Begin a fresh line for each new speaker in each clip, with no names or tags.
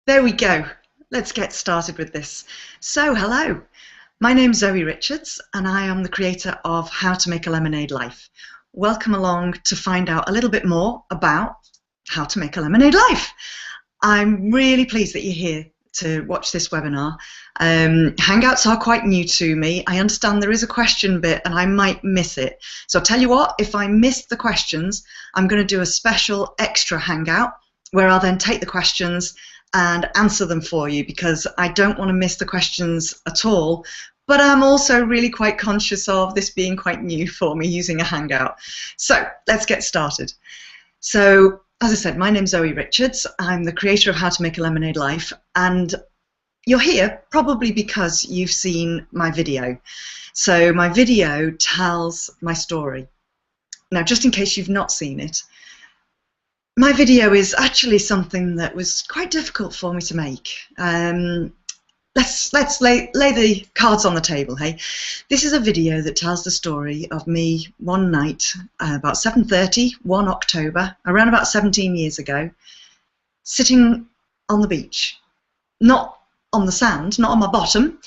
There we go. Let's get started with this. So, hello. My name's Zoe Richards, and I am the creator of How to Make a Lemonade Life. Welcome along to find out a little bit more about how to make a lemonade life. I'm really pleased that you're here to watch this webinar. Hangouts are quite new to me. I understand there is a question bit and I might miss it. So I'll tell you what, if I miss the questions, I'm going to do a special extra Hangout where I'll then take the questions and answer them for you, because I don't want to miss the questions at all. But I'm also really quite conscious of this being quite new for me, using a Hangout. So let's get started. So, as I said, my name's Zoe Richards. I'm the creator of How to Make a Lemonade Life, and you're here probably because you've seen my video. So my video tells my story. Now, just in case you've not seen it, my video is actually something that was quite difficult for me to make. Let's lay the cards on the table, hey? This is a video that tells the story of me one night, about 7:30, 1 October, around about 17 years ago, sitting on the beach. Not on the sand, not on my bottom.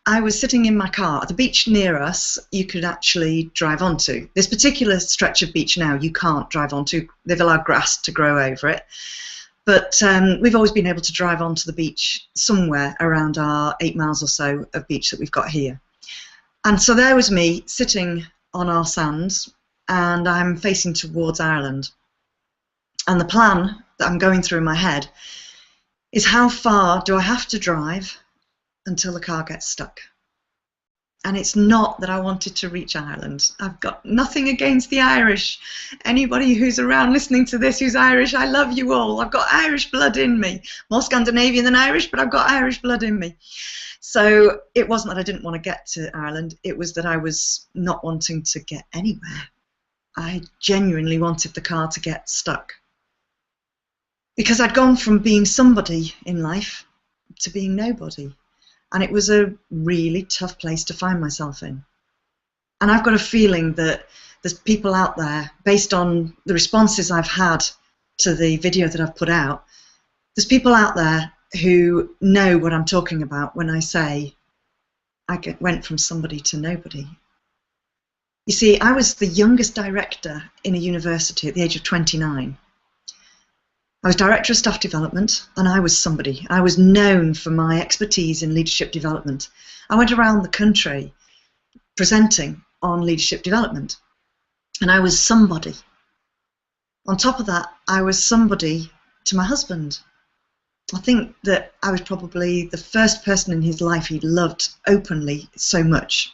I was sitting in my car. The beach near us, you could actually drive onto. This particular stretch of beach now, you can't drive onto. They've allowed grass to grow over it. But we've always been able to drive onto the beach somewhere around our 8 miles or so of beach that we've got here. And so there was me sitting on our sands, and I'm facing towards Ireland. And the plan that I'm going through in my head is, how far do I have to drive until the car gets stuck? And it's not that I wanted to reach Ireland. I've got nothing against the Irish. Anybody who's around listening to this who's Irish, I love you all. I've got Irish blood in me. More Scandinavian than Irish, but I've got Irish blood in me. So it wasn't that I didn't want to get to Ireland. It was that I was not wanting to get anywhere. I genuinely wanted the car to get stuck. Because I'd gone from being somebody in life to being nobody. And it was a really tough place to find myself in. And I've got a feeling that there's people out there, based on the responses I've had to the video that I've put out, there's people out there who know what I'm talking about when I say I went from somebody to nobody. You see, I was the youngest director in a university at the age of 29. I was Director of Staff Development, and I was somebody. I was known for my expertise in leadership development. I went around the country presenting on leadership development, and I was somebody. On top of that, I was somebody to my husband. I think that I was probably the first person in his life he loved openly so much.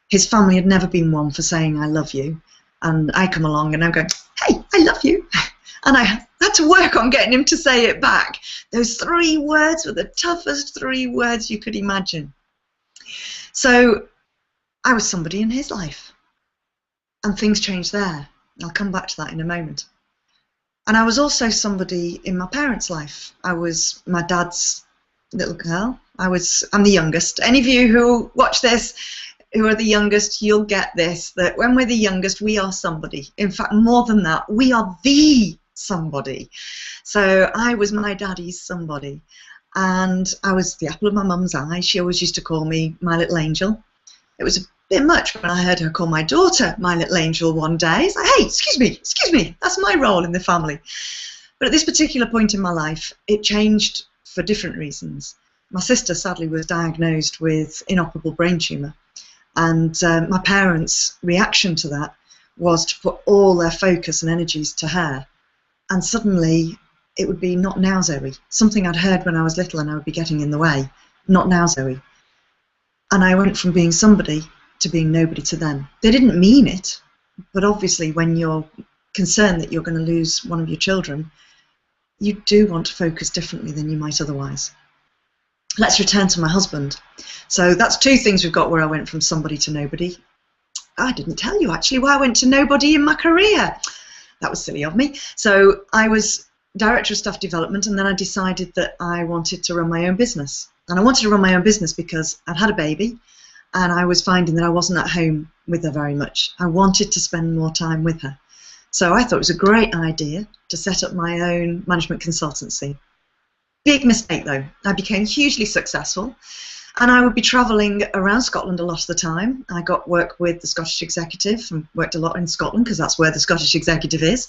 His family had never been one for saying, "I love you," and I come along and I'm going, "Hey, I love you." And I had to work on getting him to say it back. Those 3 words were the toughest 3 words you could imagine. So I was somebody in his life. And things changed there. I'll come back to that in a moment. And I was also somebody in my parents' life. I was my dad's little girl. I'm the youngest. Any of you who watch this who are the youngest, you'll get this, that when we're the youngest, we are somebody. In fact, more than that, we are the somebody. So I was my daddy's somebody, and I was the apple of my mum's eye. She always used to call me my little angel. It was a bit much when I heard her call my daughter my little angel one day. It's like, hey, excuse me, that's my role in the family. But at this particular point in my life, it changed for different reasons. My sister sadly was diagnosed with inoperable brain tumour, and my parents' reaction to that was to put all their focus and energies to her. And suddenly it would be, "Not now, Zoe." Something I'd heard when I was little and I would be getting in the way. "Not now, Zoe." And I went from being somebody to being nobody to them. They didn't mean it, but obviously when you're concerned that you're going to lose one of your children, you do want to focus differently than you might otherwise. Let's return to my husband. So that's 2 things we've got where I went from somebody to nobody. I didn't tell you actually why I went to nobody in my career. That was silly of me. So I was Director of Staff Development, and then I decided that I wanted to run my own business. And I wanted to run my own business because I'd had a baby, and I was finding that I wasn't at home with her very much. I wanted to spend more time with her. So I thought it was a great idea to set up my own management consultancy. Big mistake though. I became hugely successful, and I would be travelling around Scotland a lot of the time. I got work with the Scottish Executive and worked a lot in Scotland because that's where the Scottish Executive is.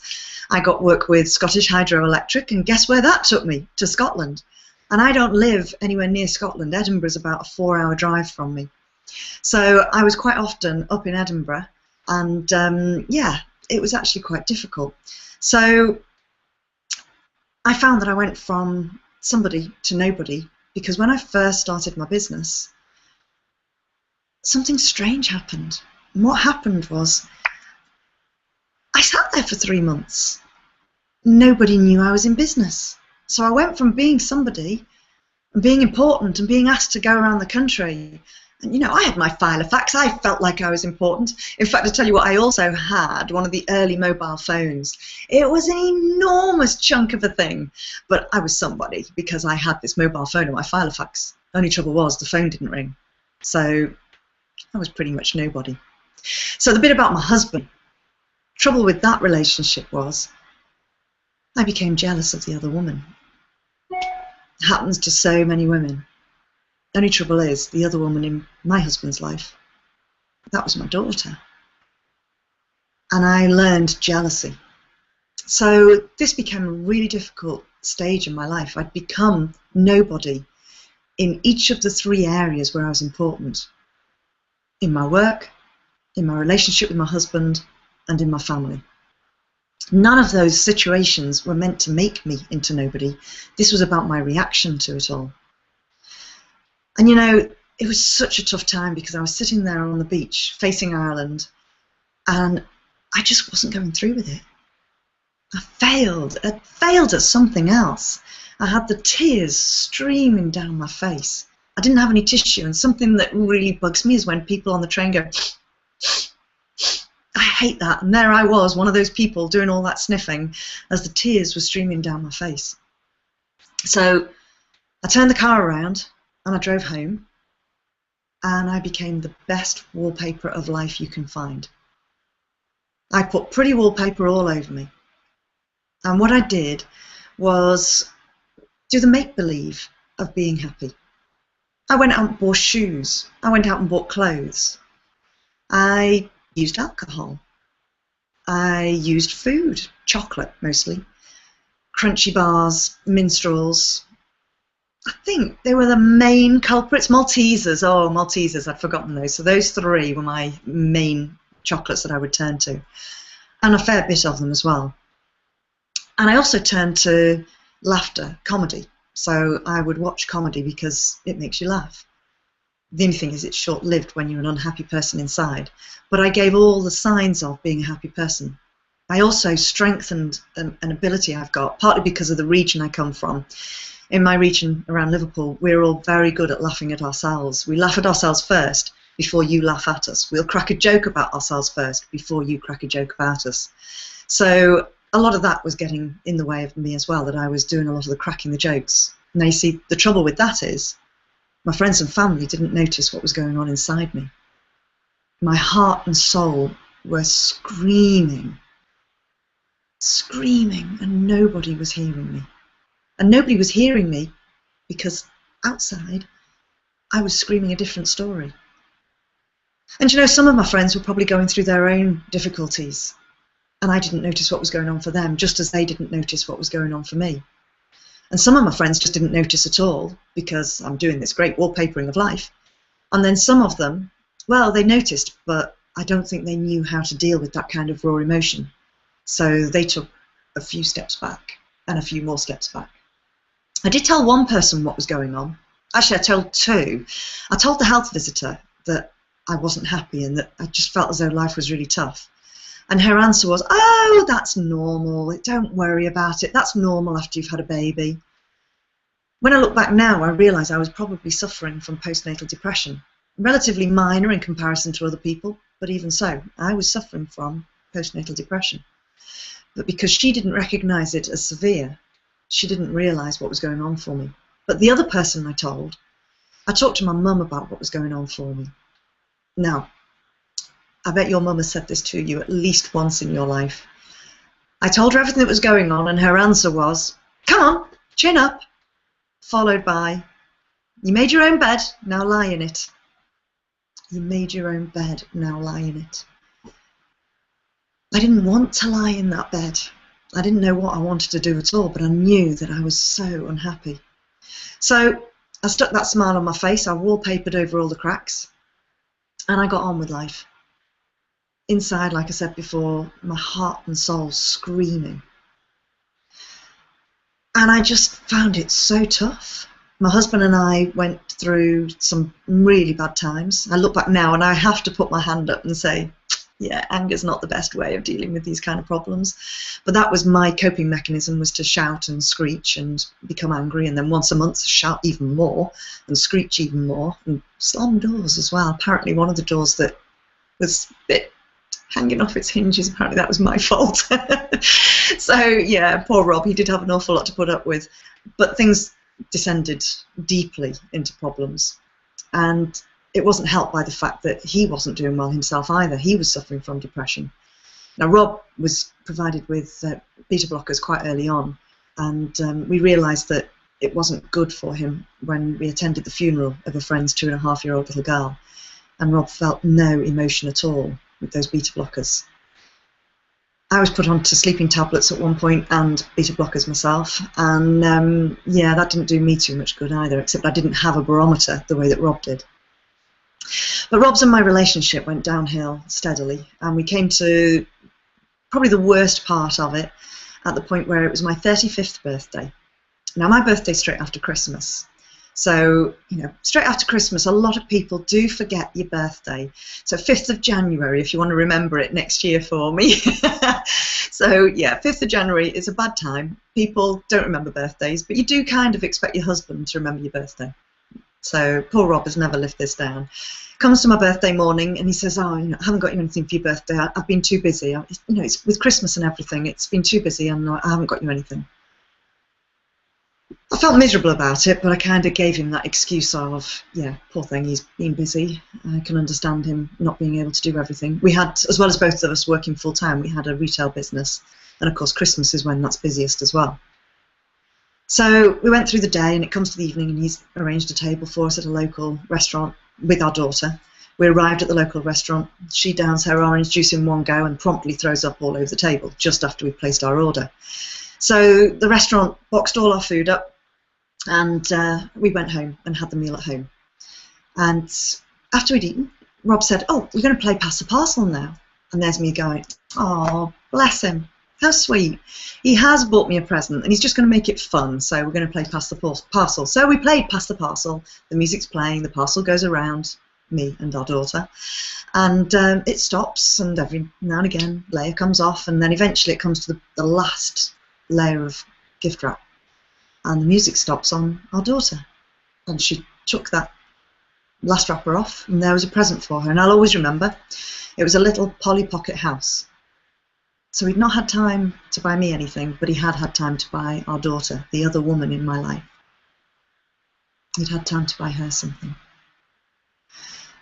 I got work with Scottish Hydroelectric, and guess where that took me? To Scotland. And I don't live anywhere near Scotland. Edinburgh's about a 4-hour drive from me. So I was quite often up in Edinburgh, and yeah, it was actually quite difficult. So I found that I went from somebody to nobody, because when I first started my business, something strange happened. And what happened was, I sat there for 3 months. Nobody knew I was in business. So I went from being somebody and being important and being asked to go around the country. And, you know, I had my file of facts. I felt like I was important. In fact, I tell you what, I also had one of the early mobile phones. It was an enormous chunk of a thing, but I was somebody because I had this mobile phone and my file of facts. Only trouble was the phone didn't ring. So I was pretty much nobody. So the bit about my husband, trouble with that relationship was I became jealous of the other woman. It happens to so many women. Only trouble is, the other woman in my husband's life, that was my daughter. And I learned jealousy. So this became a really difficult stage in my life. I'd become nobody in each of the 3 areas where I was important. In my work, in my relationship with my husband, and in my family. None of those situations were meant to make me into nobody. This was about my reaction to it all. And you know, it was such a tough time because I was sitting there on the beach facing Ireland, and I just wasn't going through with it. I failed at something else. I had the tears streaming down my face. I didn't have any tissue, and something that really bugs me is when people on the train go, I hate that. And there I was, one of those people doing all that sniffing as the tears were streaming down my face. So I turned the car around and I drove home, and I became the best wallpaper of life you can find. I put pretty wallpaper all over me. And what I did was do the make-believe of being happy. I went out and bought shoes. I went out and bought clothes. I used alcohol. I used food, chocolate mostly, crunchy bars, minstrels. I think they were the main culprits. Maltesers, oh, Maltesers, I'd forgotten those. So those 3 were my main chocolates that I would turn to, and a fair bit of them as well. And I also turned to laughter, comedy. So I would watch comedy because it makes you laugh. The only thing is it's short-lived when you're an unhappy person inside. But I gave all the signs of being a happy person. I also strengthened an ability I've got, partly because of the region I come from. In my region around Liverpool, we're all very good at laughing at ourselves. We laugh at ourselves first before you laugh at us. We'll crack a joke about ourselves first before you crack a joke about us. So a lot of that was getting in the way of me as well, that I was doing a lot of the cracking the jokes. Now you see, the trouble with that is my friends and family didn't notice what was going on inside me. My heart and soul were screaming, and nobody was hearing me. And nobody was hearing me because outside I was screaming a different story. And you know, some of my friends were probably going through their own difficulties, and I didn't notice what was going on for them, just as they didn't notice what was going on for me. And some of my friends just didn't notice at all because I'm doing this great wallpapering of life. And then some of them, well, they noticed, but I don't think they knew how to deal with that kind of raw emotion. So they took a few steps back and a few more steps back. I did tell one person what was going on. Actually, I told 2. I told the health visitor that I wasn't happy and that I just felt as though life was really tough. And her answer was, oh, that's normal. Don't worry about it. That's normal after you've had a baby. When I look back now, I realise I was probably suffering from postnatal depression. Relatively minor in comparison to other people, but even so, I was suffering from postnatal depression. But because she didn't recognise it as severe, she didn't realise what was going on for me. But the other person I talked to my mum about what was going on for me. Now, I bet your mum has said this to you at least once in your life. I told her everything that was going on, and her answer was, come on, chin up. followed by, you made your own bed, now lie in it. You made your own bed, now lie in it. I didn't want to lie in that bed. I didn't know what I wanted to do at all, but I knew that I was so unhappy. So I stuck that smile on my face, I wallpapered over all the cracks, and I got on with life. Inside, like I said before, my heart and soul screaming. And I just found it so tough. My husband and I went through some really bad times. I look back now and I have to put my hand up and say, yeah, anger's not the best way of dealing with these kind of problems. But that was my coping mechanism, was to shout and screech and become angry, and then once a month shout even more and screech even more and slam doors as well. Apparently one of the doors that was a bit hanging off its hinges, apparently that was my fault. So yeah, poor Rob, he did have an awful lot to put up with. But things descended deeply into problems, and it wasn't helped by the fact that he wasn't doing well himself either. He was suffering from depression. Now Rob was provided with beta blockers quite early on, and we realised that it wasn't good for him when we attended the funeral of a friend's 2.5-year-old little girl, and Rob felt no emotion at all with those beta blockers. I was put onto sleeping tablets at one point and beta blockers myself, and yeah, that didn't do me too much good either, except I didn't have a barometer the way that Rob did. But Rob's and my relationship went downhill steadily, and we came to probably the worst part of it at the point where it was my 35th birthday. Now, my birthday's straight after Christmas. So, you know, straight after Christmas, a lot of people do forget your birthday. So 5th of January, if you want to remember it next year for me. So, yeah, 5th of January is a bad time. People don't remember birthdays, but you do kind of expect your husband to remember your birthday. So poor Rob has never lived this down. Comes to my birthday morning and he says, oh, you know, I haven't got you anything for your birthday. I've been too busy. You know, it's with Christmas and everything. It's been too busy and I haven't got you anything. I felt miserable about it, but I kind of gave him that excuse of, yeah, poor thing, he's been busy. I can understand him not being able to do everything. We had, as well as both of us working full time, we had a retail business. And of course, Christmas is when that's busiest as well. So we went through the day and it comes to the evening and he's arranged a table for us at a local restaurant with our daughter. We arrived at the local restaurant. She downs her orange juice in one go and promptly throws up all over the table just after we placed our order. So the restaurant boxed all our food up, and we went home and had the meal at home. And after we'd eaten, Rob said, oh, we're going to play Pass the Parcel now. And there's me going, oh, bless him. How sweet. He has bought me a present and he's just going to make it fun, so we're going to play Pass the Parcel. So we played Pass the Parcel. The music's playing, the parcel goes around me and our daughter, and it stops, and every now and again layer comes off, and then eventually it comes to the last layer of gift wrap, and the music stops on our daughter, and she took that last wrapper off and there was a present for her, and I'll always remember it was a little Polly Pocket house. So he'd not had time to buy me anything, but he had had time to buy our daughter, the other woman in my life. He'd had time to buy her something.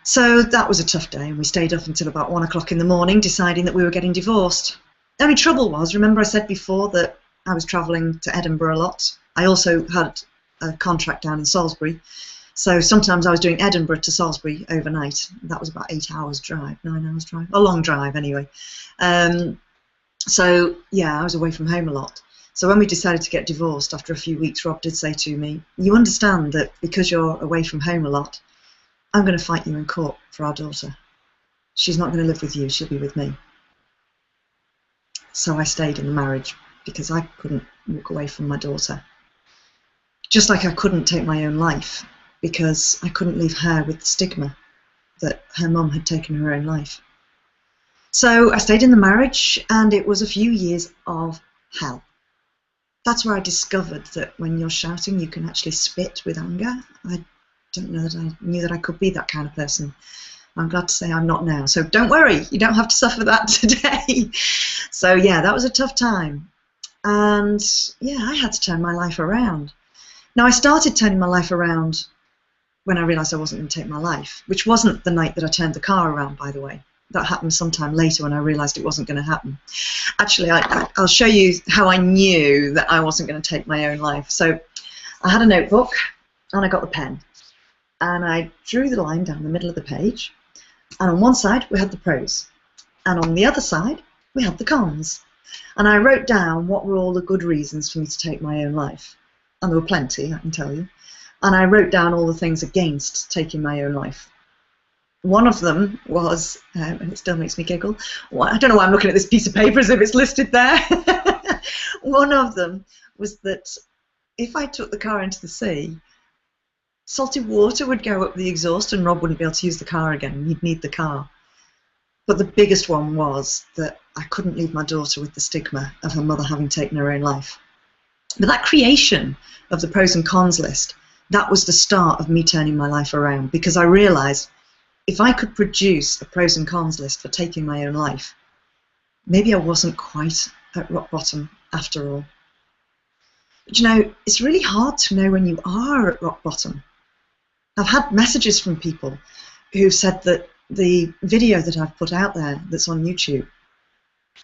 So that was a tough day, and we stayed up until about 1 o'clock in the morning deciding that we were getting divorced. The only trouble was, remember I said before that I was travelling to Edinburgh a lot? I also had a contract down in Salisbury, so sometimes I was doing Edinburgh to Salisbury overnight. That was about 8 hours drive, 9 hours drive, a long drive anyway. So yeah, I was away from home a lot. So when we decided to get divorced after a few weeks, Rob did say to me, you understand that because you're away from home a lot, I'm going to fight you in court for our daughter. She's not going to live with you, she'll be with me. So I stayed in the marriage because I couldn't walk away from my daughter. Just like I couldn't take my own life because I couldn't leave her with the stigma that her mum had taken her own life. So I stayed in the marriage, and it was a few years of hell. That's where I discovered that when you're shouting, you can actually spit with anger. I don't know that I knew that I could be that kind of person. I'm glad to say I'm not now. So don't worry, you don't have to suffer that today. So yeah, that was a tough time. And yeah, I had to turn my life around. Now I started turning my life around when I realised I wasn't going to take my life, which wasn't the night that I turned the car around, by the way. That happened sometime later when I realised it wasn't going to happen. Actually, I'll show you how I knew that I wasn't going to take my own life. So I had a notebook and I got the pen and I drew the line down the middle of the page, and on one side we had the pros and on the other side we had the cons, and I wrote down what were all the good reasons for me to take my own life, and there were plenty, I can tell you, and I wrote down all the things against taking my own life. One of them was, and it still makes me giggle, I don't know why I'm looking at this piece of paper as if it's listed there. One of them was that if I took the car into the sea, salty water would go up the exhaust and Rob wouldn't be able to use the car again. He'd need the car. But the biggest one was that I couldn't leave my daughter with the stigma of her mother having taken her own life. But that creation of the pros and cons list, that was the start of me turning my life around, because I realised if I could produce a pros and cons list for taking my own life, maybe I wasn't quite at rock bottom after all. But you know, it's really hard to know when you are at rock bottom. I've had messages from people who said that the video that I've put out there that's on YouTube,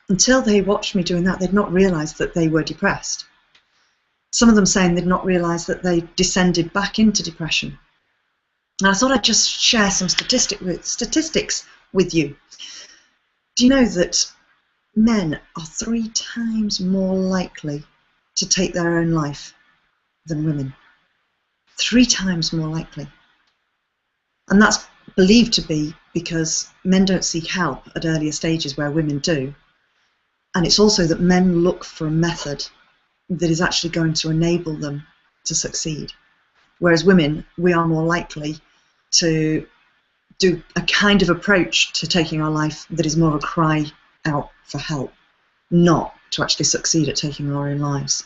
until they watched me doing that, they'd not realised that they were depressed. Some of them saying they'd not realised that they descended back into depression. And I thought I'd just share some statistics with you. Do you know that men are 3 times more likely to take their own life than women? 3 times more likely. And that's believed to be because men don't seek help at earlier stages where women do. And it's also that men look for a method that is actually going to enable them to succeed. Whereas women, we are more likely to do a kind of approach to taking our life that is more of a cry out for help, not to actually succeed at taking our own lives.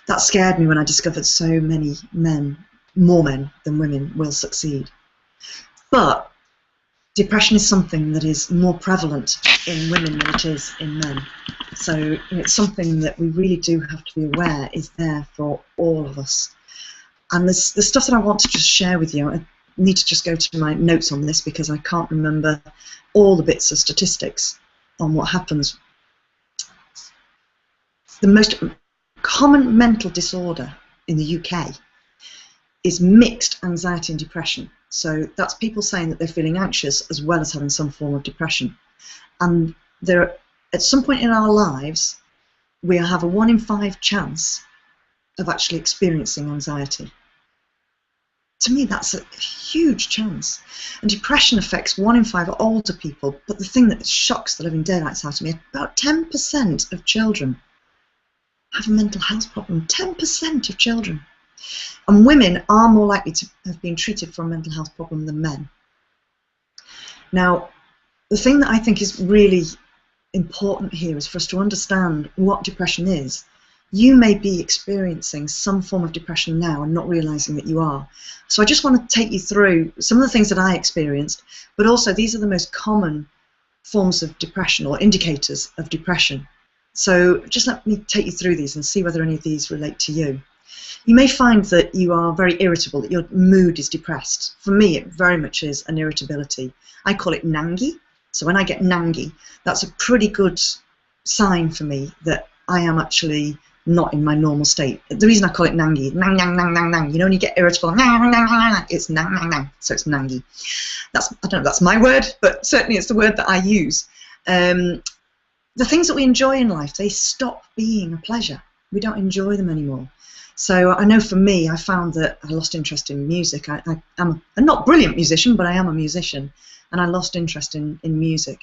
That scared me when I discovered so many men, more men than women, will succeed. But depression is something that is more prevalent in women than it is in men. So it's something that we really do have to be aware is there for all of us. And the stuff that I want to just share with you, I need to just go to my notes on this because I can't remember all the bits of statistics on what happens. The most common mental disorder in the UK is mixed anxiety and depression. So that's people saying that they're feeling anxious as well as having some form of depression. And there, at some point in our lives, we have a 1 in 5 chance of actually experiencing anxiety. To me, that's a huge chance. And depression affects 1 in 5 older people, but the thing that shocks the living daylights out of me, about 10% of children have a mental health problem. 10% of children. And women are more likely to have been treated for a mental health problem than men. Now, the thing that I think is really important here is for us to understand what depression is. You may be experiencing some form of depression now and not realizing that you are. So I just want to take you through some of the things that I experienced, but also these are the most common forms of depression or indicators of depression. So just let me take you through these and see whether any of these relate to you. You may find that you are very irritable, that your mood is depressed. For me, it very much is an irritability. I call it nangy. So when I get nangy, that's a pretty good sign for me that I am actually not in my normal state. The reason I call it nangy, nang, nang, nang, nang, nang. You know when you get irritable, nang, nang, nang, nang, it's nang, nang, nang. So it's nangy. That's, I don't know if that's my word, but certainly it's the word that I use. The things that we enjoy in life, they stop being a pleasure. We don't enjoy them anymore. So I know for me, I found that I lost interest in music. I am a not brilliant musician, but I am a musician, and I lost interest in music.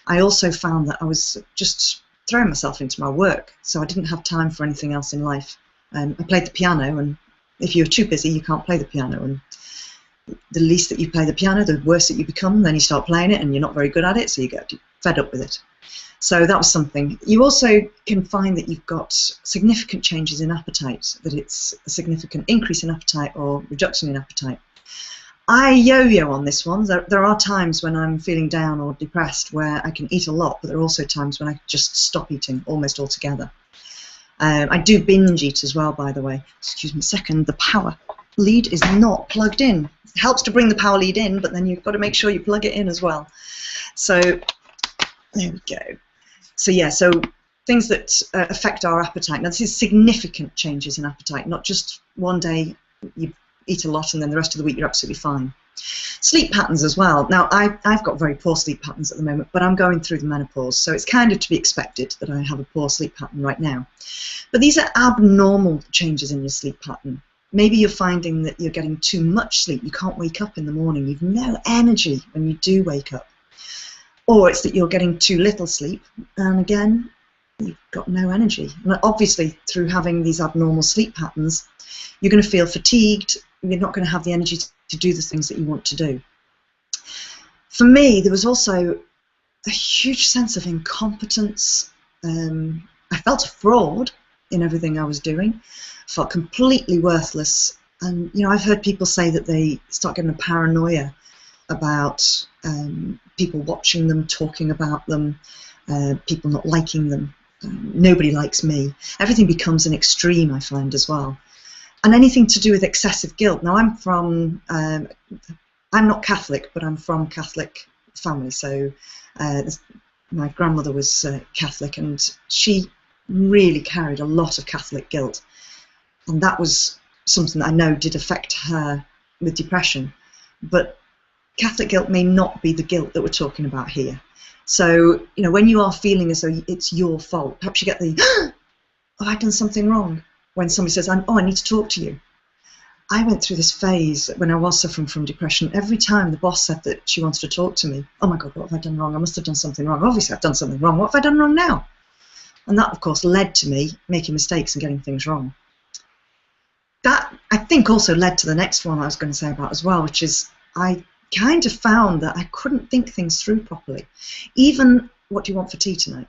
I also found that I was just throwing myself into my work, so I didn't have time for anything else in life. I played the piano, and if you're too busy, you can't play the piano. And the least that you play the piano, the worse that you become. Then you start playing it, and you're not very good at it, so you get fed up with it. So that was something. You also can find that you've got significant changes in appetite, that it's a significant increase in appetite or reduction in appetite. I yo-yo on this one. There are times when I'm feeling down or depressed where I can eat a lot, but there are also times when I just stop eating almost altogether. I do binge eat as well, by the way. Excuse me a second, the power lead is not plugged in. It helps to bring the power lead in, but then you've got to make sure you plug it in as well. So there we go. So yeah, so things that affect our appetite. Now, this is significant changes in appetite, not just one day you eat a lot and then the rest of the week you're absolutely fine. Sleep patterns as well. Now, I've got very poor sleep patterns at the moment, but I'm going through the menopause, so it's kind of to be expected that I have a poor sleep pattern right now. But these are abnormal changes in your sleep pattern. Maybe you're finding that you're getting too much sleep. You can't wake up in the morning. You've no energy when you do wake up. Or it's that you're getting too little sleep, and again, you've got no energy. And obviously, through having these abnormal sleep patterns, you're going to feel fatigued. You're not going to have the energy to do the things that you want to do. For me, there was also a huge sense of incompetence. I felt a fraud in everything I was doing. I felt completely worthless. And, you know, I've heard people say that they start getting a paranoia about people watching them, talking about them, people not liking them. Nobody likes me. Everything becomes an extreme, I find, as well. And anything to do with excessive guilt. Now, I'm not Catholic, but I'm from Catholic family. So my grandmother was Catholic, and she really carried a lot of Catholic guilt. And that was something that I know did affect her with depression. But Catholic guilt may not be the guilt that we're talking about here. So, you know, when you are feeling as though it's your fault, perhaps you get the, oh, I've done something wrong. When somebody says, oh, I need to talk to you. I went through this phase when I was suffering from depression. Every time the boss said that she wanted to talk to me, oh my God, what have I done wrong? I must have done something wrong. Obviously, I've done something wrong. What have I done wrong now? And that, of course, led to me making mistakes and getting things wrong. That, I think, also led to the next one I was going to say about as well, which is I kind of found that I couldn't think things through properly. Even, what do you want for tea tonight?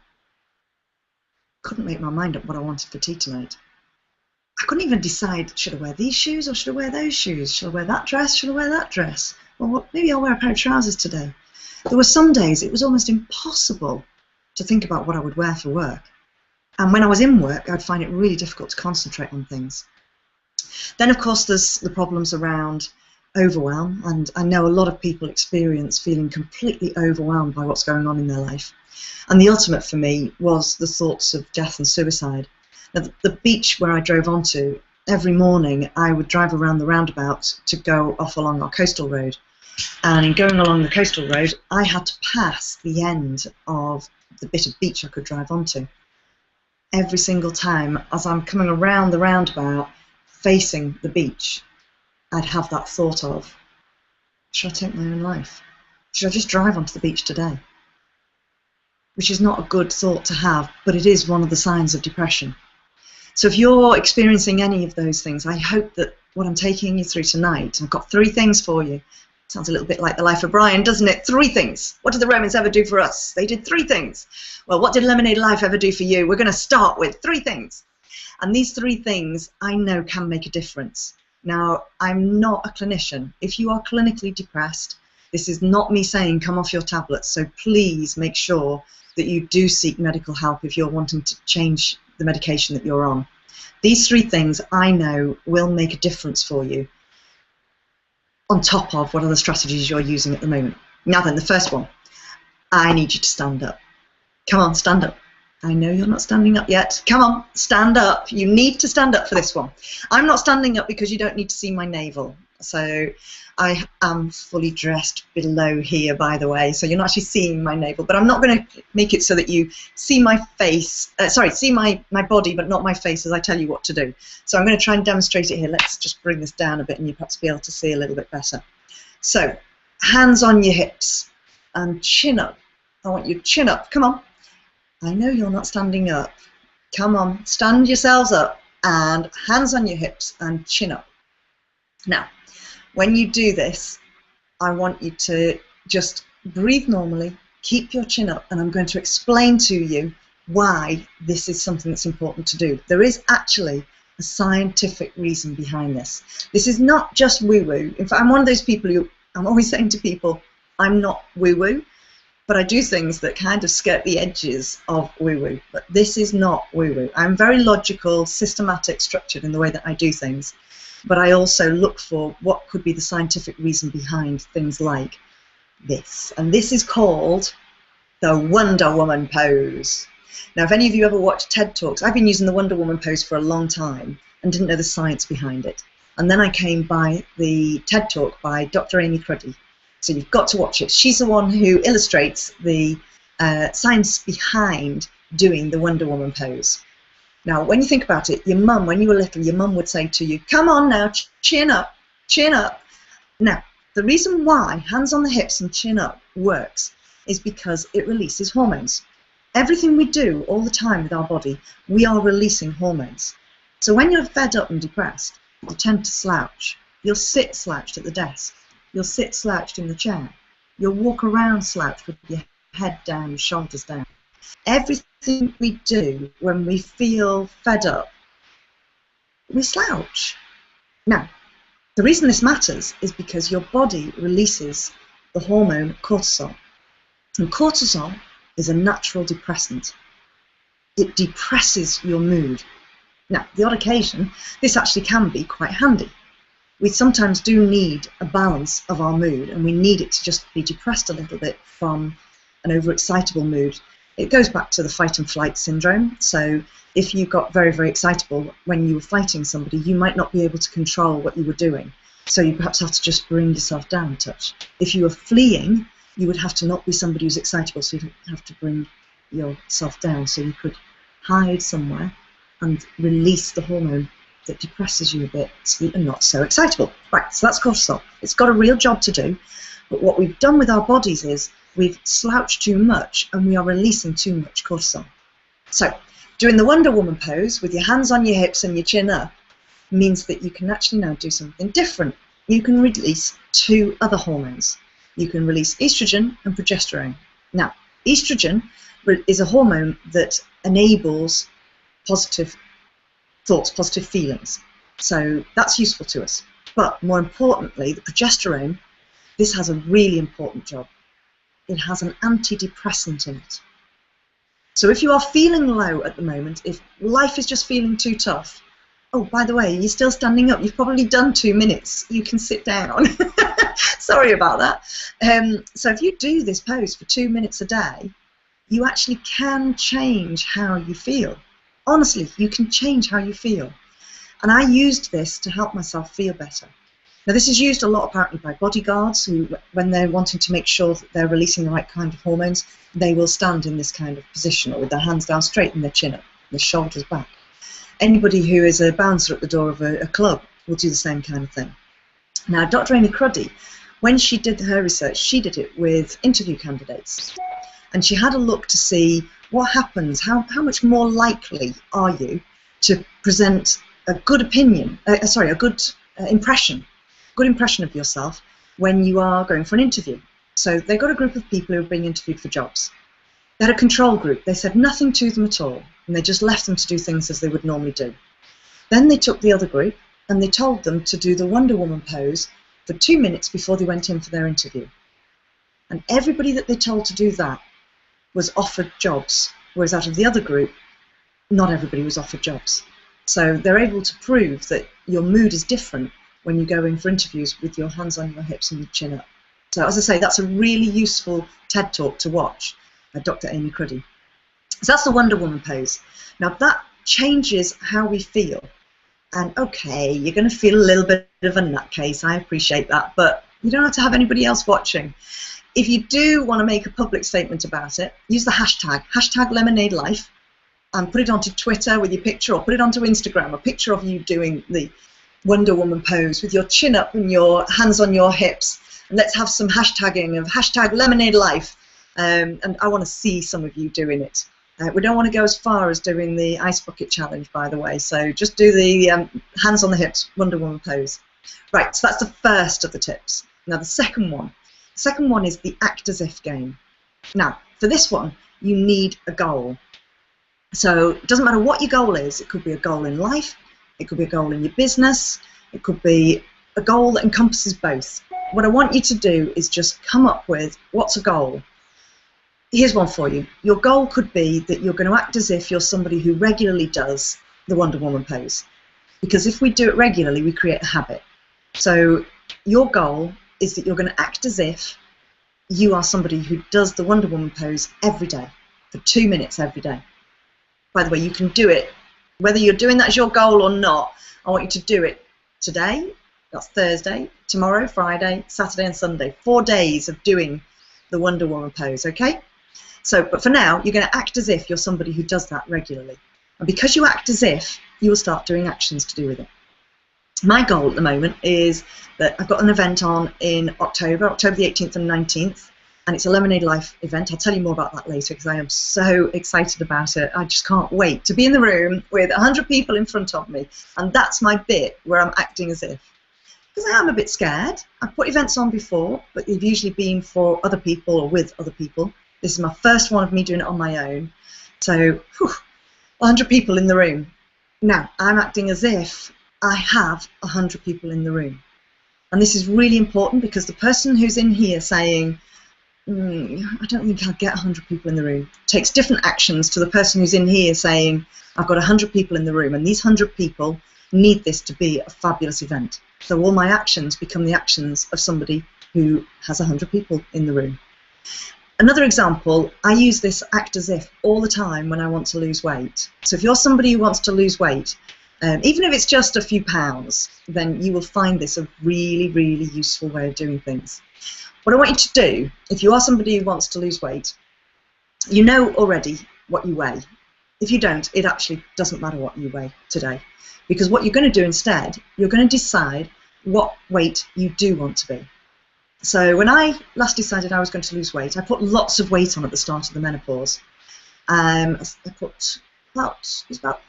Couldn't make my mind up what I wanted for tea tonight. I couldn't even decide, should I wear these shoes or should I wear those shoes? Should I wear that dress? Should I wear that dress? Well, maybe I'll wear a pair of trousers today. There were some days it was almost impossible to think about what I would wear for work. And when I was in work, I'd find it really difficult to concentrate on things. Then, of course, there's the problems around overwhelm, and I know a lot of people experience feeling completely overwhelmed by what's going on in their life. And the ultimate for me was the thoughts of death and suicide. Now, the beach where I drove onto, every morning I would drive around the roundabout to go off along our coastal road. And in going along the coastal road, I had to pass the end of the bit of beach I could drive onto. Every single time, as I'm coming around the roundabout, facing the beach, I'd have that thought of, should I take my own life? Should I just drive onto the beach today? Which is not a good thought to have, but it is one of the signs of depression. So if you're experiencing any of those things, I hope that what I'm taking you through tonight, I've got 3 things for you. Sounds a little bit like the life of Brian, doesn't it? 3 things. What did the Romans ever do for us? They did 3 things. Well, what did Lemonade Life ever do for you? We're going to start with 3 things. And these 3 things I know can make a difference. Now, I'm not a clinician. If you are clinically depressed, this is not me saying come off your tablets. So please make sure that you do seek medical help if you're wanting to change the medication that you're on. These 3 things I know will make a difference for you on top of what other strategies you're using at the moment. Now then, the first one, I need you to stand up. Come on, stand up. I know you're not standing up yet. Come on, stand up. You need to stand up for this one. I'm not standing up because you don't need to see my navel. So I am fully dressed below here, by the way, so you're not actually seeing my navel. But I'm not going to make it so that you see my face, see my body, but not my face as I tell you what to do. So I'm going to try and demonstrate it here. Let's just bring this down a bit and you perhaps be able to see a little bit better. So hands on your hips and chin up. I want you chin up. Come on. I know you're not standing up. Come on, stand yourselves up and hands on your hips and chin up. Now, when you do this, I want you to just breathe normally, keep your chin up, and I'm going to explain to you why this is something that's important to do. There is actually a scientific reason behind this. This is not just woo-woo. In fact, I'm one of those people who, I'm always saying to people, I'm not woo-woo, but I do things that kind of skirt the edges of woo-woo. But this is not woo-woo. I'm very logical, systematic, structured in the way that I do things. But I also look for what could be the scientific reason behind things like this. And this is called the Wonder Woman pose. Now, if any of you ever watched TED Talks, I've been using the Wonder Woman pose for a long time and didn't know the science behind it. And then I came by the TED Talk by Dr. Amy Cruddy. So you've got to watch it. She's the one who illustrates the science behind doing the Wonder Woman pose. Now, when you think about it, your mum, when you were little, your mum would say to you, come on now, chin up, chin up. Now, the reason why hands on the hips and chin up works is because it releases hormones. Everything we do all the time with our body, we are releasing hormones. So when you're fed up and depressed, you tend to slouch. You'll sit slouched at the desk. You'll sit slouched in the chair. You'll walk around slouched with your head down, your shoulders down. Everything we do when we feel fed up, we slouch. Now, the reason this matters is because your body releases the hormone cortisol. And cortisol is a natural depressant. It depresses your mood. Now, the odd occasion, this actually can be quite handy. We sometimes do need a balance of our mood, and we need it to just be depressed a little bit from an overexcitable mood. It goes back to the fight and flight syndrome. So if you got very, very excitable when you were fighting somebody, you might not be able to control what you were doing. So you perhaps have to just bring yourself down a touch. If you were fleeing, you would have to not be somebody who's excitable, so you'd have to bring yourself down so you could hide somewhere and release the hormone that depresses you a bit so that you're not so excitable. Right, so that's cortisol. It's got a real job to do, but what we've done with our bodies is we've slouched too much and we are releasing too much cortisol. So doing the Wonder Woman pose with your hands on your hips and your chin up means that you can actually now do something different. You can release two other hormones. You can release estrogen and progesterone. Now, estrogen is a hormone that enables positive thoughts, positive feelings. So that's useful to us. But more importantly, the progesterone, this has a really important job. It has an antidepressant in it. So if you are feeling low at the moment, if life is just feeling too tough, oh, by the way, you're still standing up. You've probably done 2 minutes. You can sit down. Sorry about that. So if you do this pose for 2 minutes a day, you actually can change how you feel. Honestly, you can change how you feel. And I used this to help myself feel better. Now, this is used a lot apparently by bodyguards who, when they're wanting to make sure that they're releasing the right kind of hormones, they will stand in this kind of position or with their hands down straight and their chin up, their shoulders back. Anybody who is a bouncer at the door of a club will do the same kind of thing. Now, Dr. Amy Cruddy, when she did her research, she did it with interview candidates. And she had a look to see what happens, how much more likely are you to present a good opinion, a good impression of yourself when you are going for an interview. So they got a group of people who were being interviewed for jobs. They had a control group. They said nothing to them at all, and they just left them to do things as they would normally do. Then they took the other group, and they told them to do the Wonder Woman pose for 2 minutes before they went in for their interview. And everybody that they told to do that was offered jobs, whereas out of the other group, not everybody was offered jobs. So they're able to prove that your mood is different when you go in for interviews with your hands on your hips and your chin up. So as I say, that's a really useful TED Talk to watch by Dr. Amy Cruddy. So that's the Wonder Woman pose. Now that changes how we feel. And okay, you're going to feel a little bit of a nutcase, I appreciate that, but you don't have to have anybody else watching. If you do want to make a public statement about it, use the hashtag Lemonade Life, and put it onto Twitter with your picture, or put it onto Instagram, a picture of you doing the Wonder Woman pose with your chin up and your hands on your hips. And let's have some hashtagging of hashtag Lemonade Life. And I want to see some of you doing it. We don't want to go as far as doing the ice bucket challenge, by the way. So just do the hands on the hips Wonder Woman pose. Right, so that's the first of the tips. Now the second one is the act as if game. Now, for this one, you need a goal. So it doesn't matter what your goal is. It could be a goal in life. It could be a goal in your business. It could be a goal that encompasses both. What I want you to do is just come up with what's a goal. Here's one for you. Your goal could be that you're going to act as if you're somebody who regularly does the Wonder Woman pose. Because if we do it regularly, we create a habit. So your goal is that you're going to act as if you are somebody who does the Wonder Woman pose every day, for 2 minutes every day. by the way, you can do it, whether you're doing that as your goal or not. I want you to do it today, that's Thursday, tomorrow, Friday, Saturday and Sunday. 4 days of doing the Wonder Woman pose, okay? So, but for now, you're going to act as if you're somebody who does that regularly. And because you act as if, you will start doing actions to do with it. My goal at the moment is that I've got an event on in October the 18th and 19th, and it's a Lemonade Life event. I'll tell you more about that later because I am so excited about it. I just can't wait to be in the room with 100 people in front of me, and that's my bit where I'm acting as if. Because I am a bit scared. I've put events on before, but they've usually been for other people or with other people. This is my first one of me doing it on my own. So, 100 people in the room. Now, I'm acting as if I have 100 people in the room. And this is really important because the person who's in here saying, I don't think I'll get 100 people in the room, takes different actions to the person who's in here saying, I've got 100 people in the room, and these 100 people need this to be a fabulous event. So all my actions become the actions of somebody who has 100 people in the room. Another example, I use this act as if all the time when I want to lose weight. So if you're somebody who wants to lose weight, even if it's just a few pounds, then you will find this a really, really useful way of doing things. What I want you to do, if you are somebody who wants to lose weight, you know already what you weigh. If you don't, it actually doesn't matter what you weigh today. Because what you're going to do instead, you're going to decide what weight you do want to be. So when I last decided I was going to lose weight, I put lots of weight on at the start of the menopause. I put about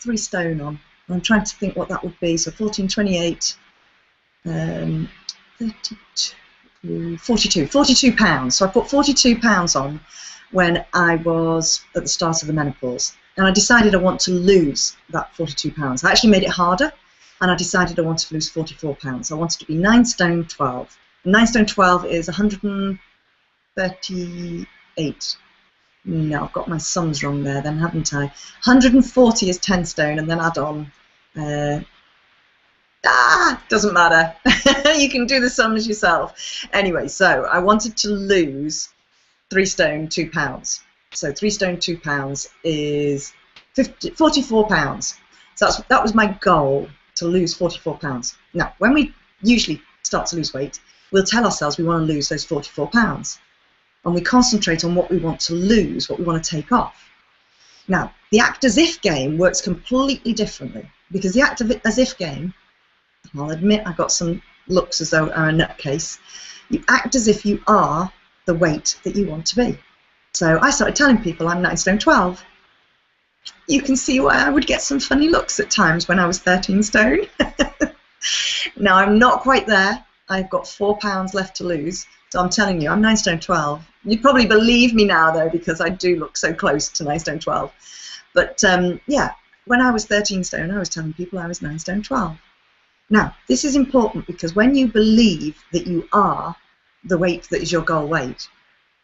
3 stone on. I'm trying to think what that would be. So 14, 28, 32. 42 pounds. So I put 42 pounds on when I was at the start of the menopause, and I decided I want to lose that 42 pounds. I actually made it harder, and I decided I wanted to lose 44 pounds. I wanted to be 9 stone 12. 9 stone 12 is 138. No, I've got my sums wrong there then, haven't I? 140 is 10 stone, and then add on doesn't matter. You can do the sums yourself. Anyway, so I wanted to lose 3 stone 2 pounds. So 3 stone 2 pounds is 44 pounds. So that was my goal, to lose 44 pounds. Now, when we usually start to lose weight, we'll tell ourselves we want to lose those 44 pounds. And we concentrate on what we want to lose, what we want to take off. Now, the act as if game works completely differently, because the act as if game, I'll admit I got some looks as though I'm a nutcase. You act as if you are the weight that you want to be. So I started telling people I'm 9 stone 12. You can see why I would get some funny looks at times when I was 13 stone. Now I'm not quite there. I've got 4 pounds left to lose. So I'm telling you, I'm 9 stone 12. You'd probably believe me now though, because I do look so close to 9 stone 12. But yeah, when I was 13 stone, I was telling people I was 9 stone 12. Now, this is important because when you believe that you are the weight that is your goal weight,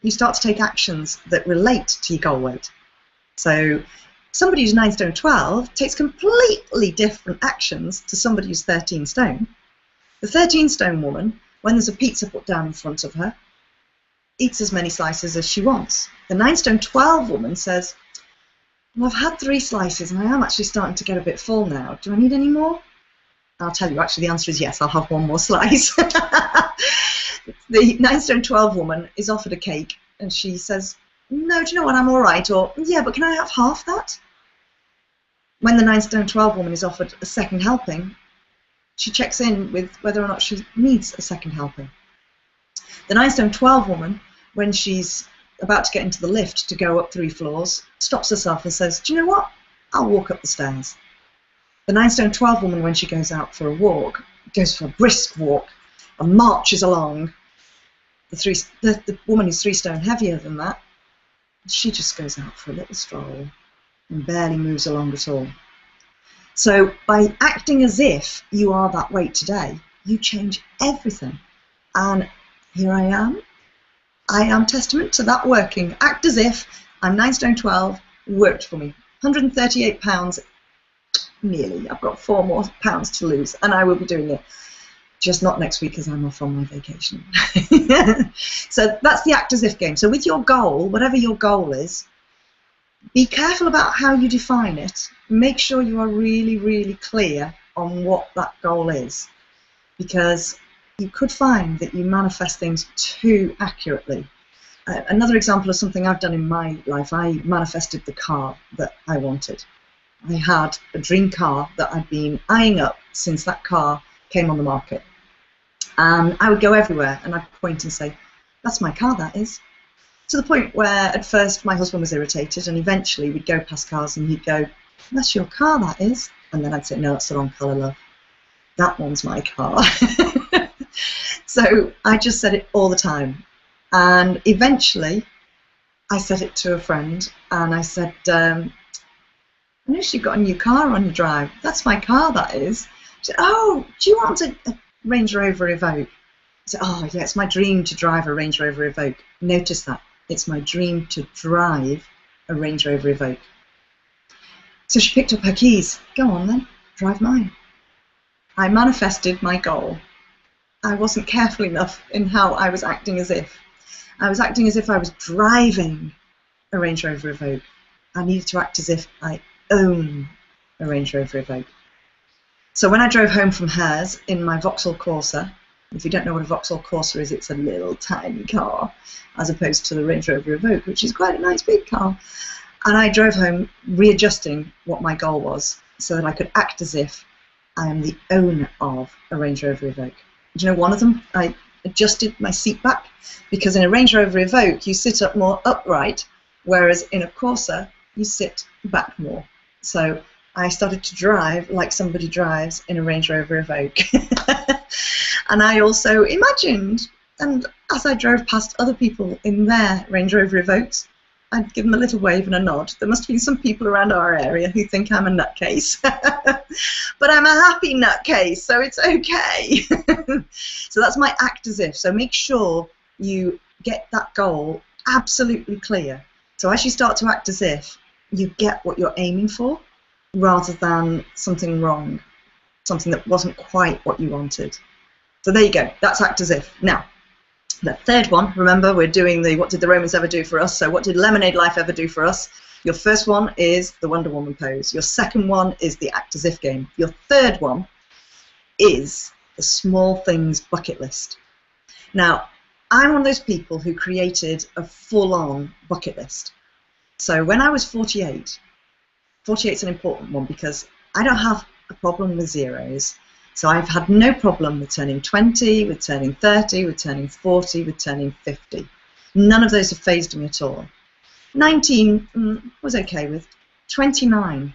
you start to take actions that relate to your goal weight. So somebody who's 9 stone 12 takes completely different actions to somebody who's 13 stone. The 13 stone woman, when there's a pizza put down in front of her, eats as many slices as she wants. The 9 stone 12 woman says, well, I've had 3 slices and I am actually starting to get a bit full now. Do I need any more? I'll tell you, actually, the answer is yes, I'll have 1 more slice. The 9 stone 12 woman is offered a cake and she says, no, do you know what, I'm all right, or yeah, but can I have half that? When the 9 stone 12 woman is offered a second helping, she checks in with whether or not she needs a second helping. The 9 stone 12 woman, when she's about to get into the lift to go up 3 floors, stops herself and says, do you know what, I'll walk up the stairs. The 9 stone 12 woman, when she goes out for a walk, goes for a brisk walk and marches along. The woman who's 3 stone heavier than that, she just goes out for a little stroll and barely moves along at all. So by acting as if you are that weight today, you change everything. And here I am testament to that working. Act as if I'm 9 stone 12, worked for me. 138 pounds, nearly. I've got 4 more pounds to lose, and I will be doing it. Just not next week, as I'm off on my vacation. So that's the act as if game. So with your goal, whatever your goal is, Be careful about how you define it. Make sure you are really, really clear on what that goal is, because you could find that you manifest things too accurately. Another example of something I've done in my life, I manifested the car that I wanted. I had a dream car that I'd been eyeing up since that car came on the market. And I would go everywhere and I'd point and say, that's my car, that is. To the point where at first my husband was irritated, and eventually we'd go past cars and he'd go, that's your car, that is. And then I'd say, no, that's the wrong colour, love. That one's my car. So I just said it all the time. And eventually I said it to a friend and I said, I noticed you've got a new car on your drive. That's my car, that is. She said, oh, do you want a Range Rover Evoque? I said, oh, yeah, it's my dream to drive a Range Rover Evoque. Notice that. It's my dream to drive a Range Rover Evoque. So she picked up her keys. Go on then, drive mine. I manifested my goal. I wasn't careful enough in how I was acting as if. I was acting as if I was driving a Range Rover Evoque. I needed to act as if I own a Range Rover Evoque. So when I drove home from hers in my Vauxhall Corsa, if you don't know what a Vauxhall Corsa is, it's a little tiny car, as opposed to the Range Rover Evoque, which is quite a nice big car. And I drove home readjusting what my goal was so that I could act as if I am the owner of a Range Rover Evoque. Do you know one of them? I adjusted my seat back, because in a Range Rover Evoque you sit up more upright, whereas in a Corsa you sit back more. So I started to drive like somebody drives in a Range Rover Evoque. And I also imagined, and as I drove past other people in their Range Rover Evoques, I'd give them a little wave and a nod. There must be some people around our area who think I'm a nutcase. But I'm a happy nutcase, so it's okay. So that's my act as if. So make sure you get that goal absolutely clear. So as you start to act as if, you get what you're aiming for, rather than something wrong, something that wasn't quite what you wanted. So there you go, that's act as if. Now, the third one, remember, we're doing the what did the Romans ever do for us, so what did Lemonade Life ever do for us? Your first one is the Wonder Woman pose. Your second one is the act as if game. Your third one is the small things bucket list. Now, I'm one of those people who created a full-on bucket list. So when I was 48, 48 is an important one because I don't have a problem with zeros. So I've had no problem with turning 20, with turning 30, with turning 40, with turning 50. None of those have fazed me at all. 19 was okay with. 29,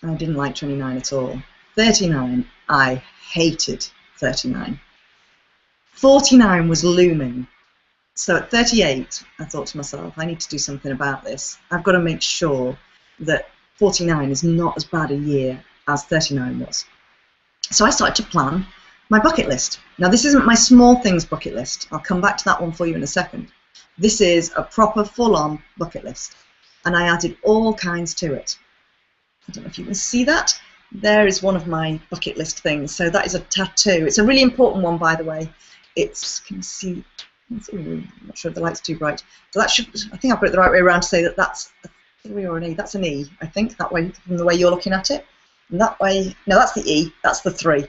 I didn't like 29 at all. 39, I hated 39. 49 was looming. So at 38, I thought to myself, I need to do something about this. I've got to make sure that 49 is not as bad a year as 39 was. So I started to plan my bucket list. Now this isn't my small things bucket list. I'll come back to that one for you in a second. This is a proper full-on bucket list. And I added all kinds to it. I don't know if you can see that. There is one of my bucket list things. So that is a tattoo. It's a really important one, by the way. It's, can you see? I'm not sure if the light's too bright. So that should, I think I put it the right way around to say that that's a 3 or an E. That's an E, I think, that way, from the way you're looking at it. And that way, no, that's the E, that's the 3.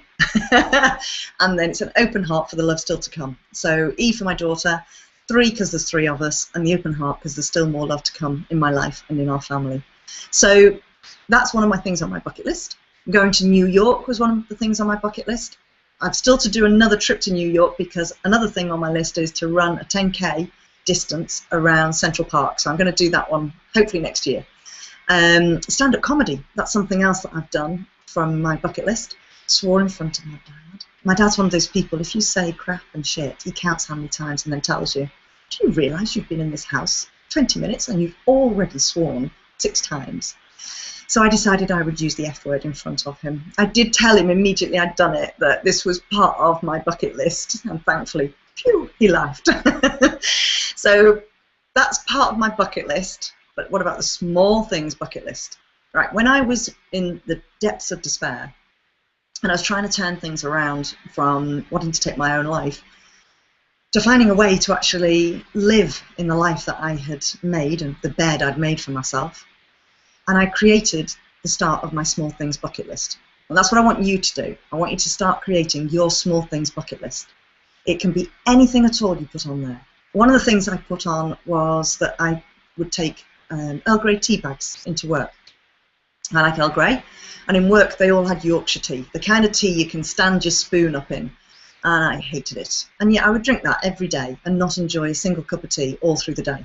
And then it's an open heart for the love still to come. So E for my daughter, 3 because there's 3 of us, and the open heart because there's still more love to come in my life and in our family. So that's one of my things on my bucket list. Going to New York was one of the things on my bucket list. I've still to do another trip to New York because another thing on my list is to run a 10K distance around Central Park. So I'm going to do that one hopefully next year. Stand-up comedy, that's something else that I've done from my bucket list. Swore in front of my dad. My dad's one of those people, if you say crap and shit, he counts how many times and then tells you, do you realise you've been in this house 20 minutes and you've already sworn 6 times? So I decided I would use the F word in front of him. I did tell him immediately I'd done it, that this was part of my bucket list, and thankfully, phew, he laughed. So that's part of my bucket list. But what about the small things bucket list? Right, when I was in the depths of despair, and I was trying to turn things around from wanting to take my own life to finding a way to actually live in the life that I had made and the bed I'd made for myself, and I created the start of my small things bucket list. And that's what I want you to do. I want you to start creating your small things bucket list. It can be anything at all you put on there. One of the things I put on was that I would take Earl Grey tea bags into work. I like Earl Grey, and in work they all had Yorkshire tea, the kind of tea you can stand your spoon up in, and I hated it. And yet I would drink that every day and not enjoy a single cup of tea all through the day.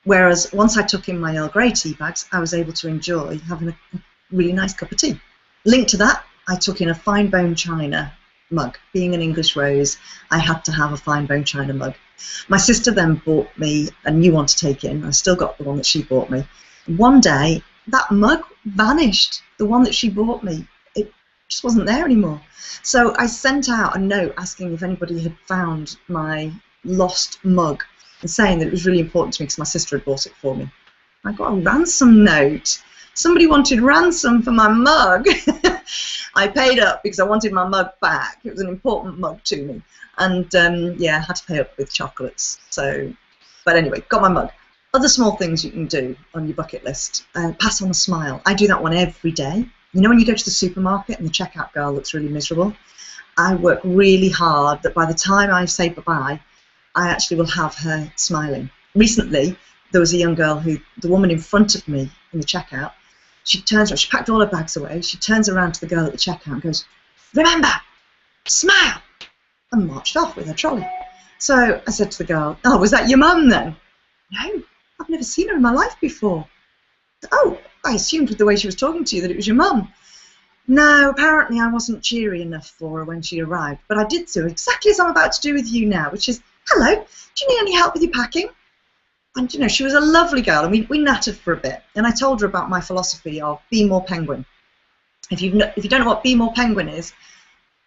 Whereas once I took in my Earl Grey tea bags, I was able to enjoy having a really nice cup of tea. Linked to that, I took in a fine bone china mug. Being an English rose, I had to have a fine bone china mug. My sister then bought me a new one to take in. I still got the one that she bought me. One day, that mug vanished. The one that she bought me, it just wasn't there anymore. So I sent out a note asking if anybody had found my lost mug and saying that it was really important to me because my sister had bought it for me. I got a ransom note. Somebody wanted ransom for my mug. I paid up because I wanted my mug back. It was an important mug to me. And yeah, I had to pay up with chocolates. So, but anyway, got my mug. Other small things you can do on your bucket list. Pass on a smile. I do that one every day. You know when you go to the supermarket and the checkout girl looks really miserable? I work really hard that by the time I say bye-bye, I actually will have her smiling. Recently, there was a young girl who, the woman in front of me in the checkout, she turns around, she packed all her bags away, she turns around to the girl at the checkout and goes, "Remember, smile," and marched off with her trolley. So I said to the girl, "Oh, was that your mum then?" "No, I've never seen her in my life before." "Oh, I assumed with the way she was talking to you that it was your mum." "No, apparently I wasn't cheery enough for her when she arrived, but I did do exactly as I'm about to do with you now, which is, 'Hello, do you need any help with your packing?'" And you know, she was a lovely girl, and we nattered for a bit. And I told her about my philosophy of be more penguin. If you don't know what be more penguin is,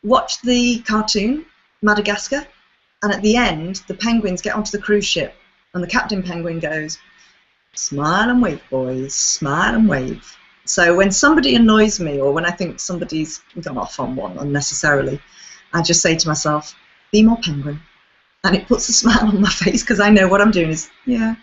watch the cartoon Madagascar, and at the end, the penguins get onto the cruise ship, and the captain penguin goes, "Smile and wave, boys, smile and wave." So when somebody annoys me, or when I think somebody's gone off on one unnecessarily, I just say to myself, "Be more penguin." And it puts a smile on my face because I know what I'm doing is, yeah,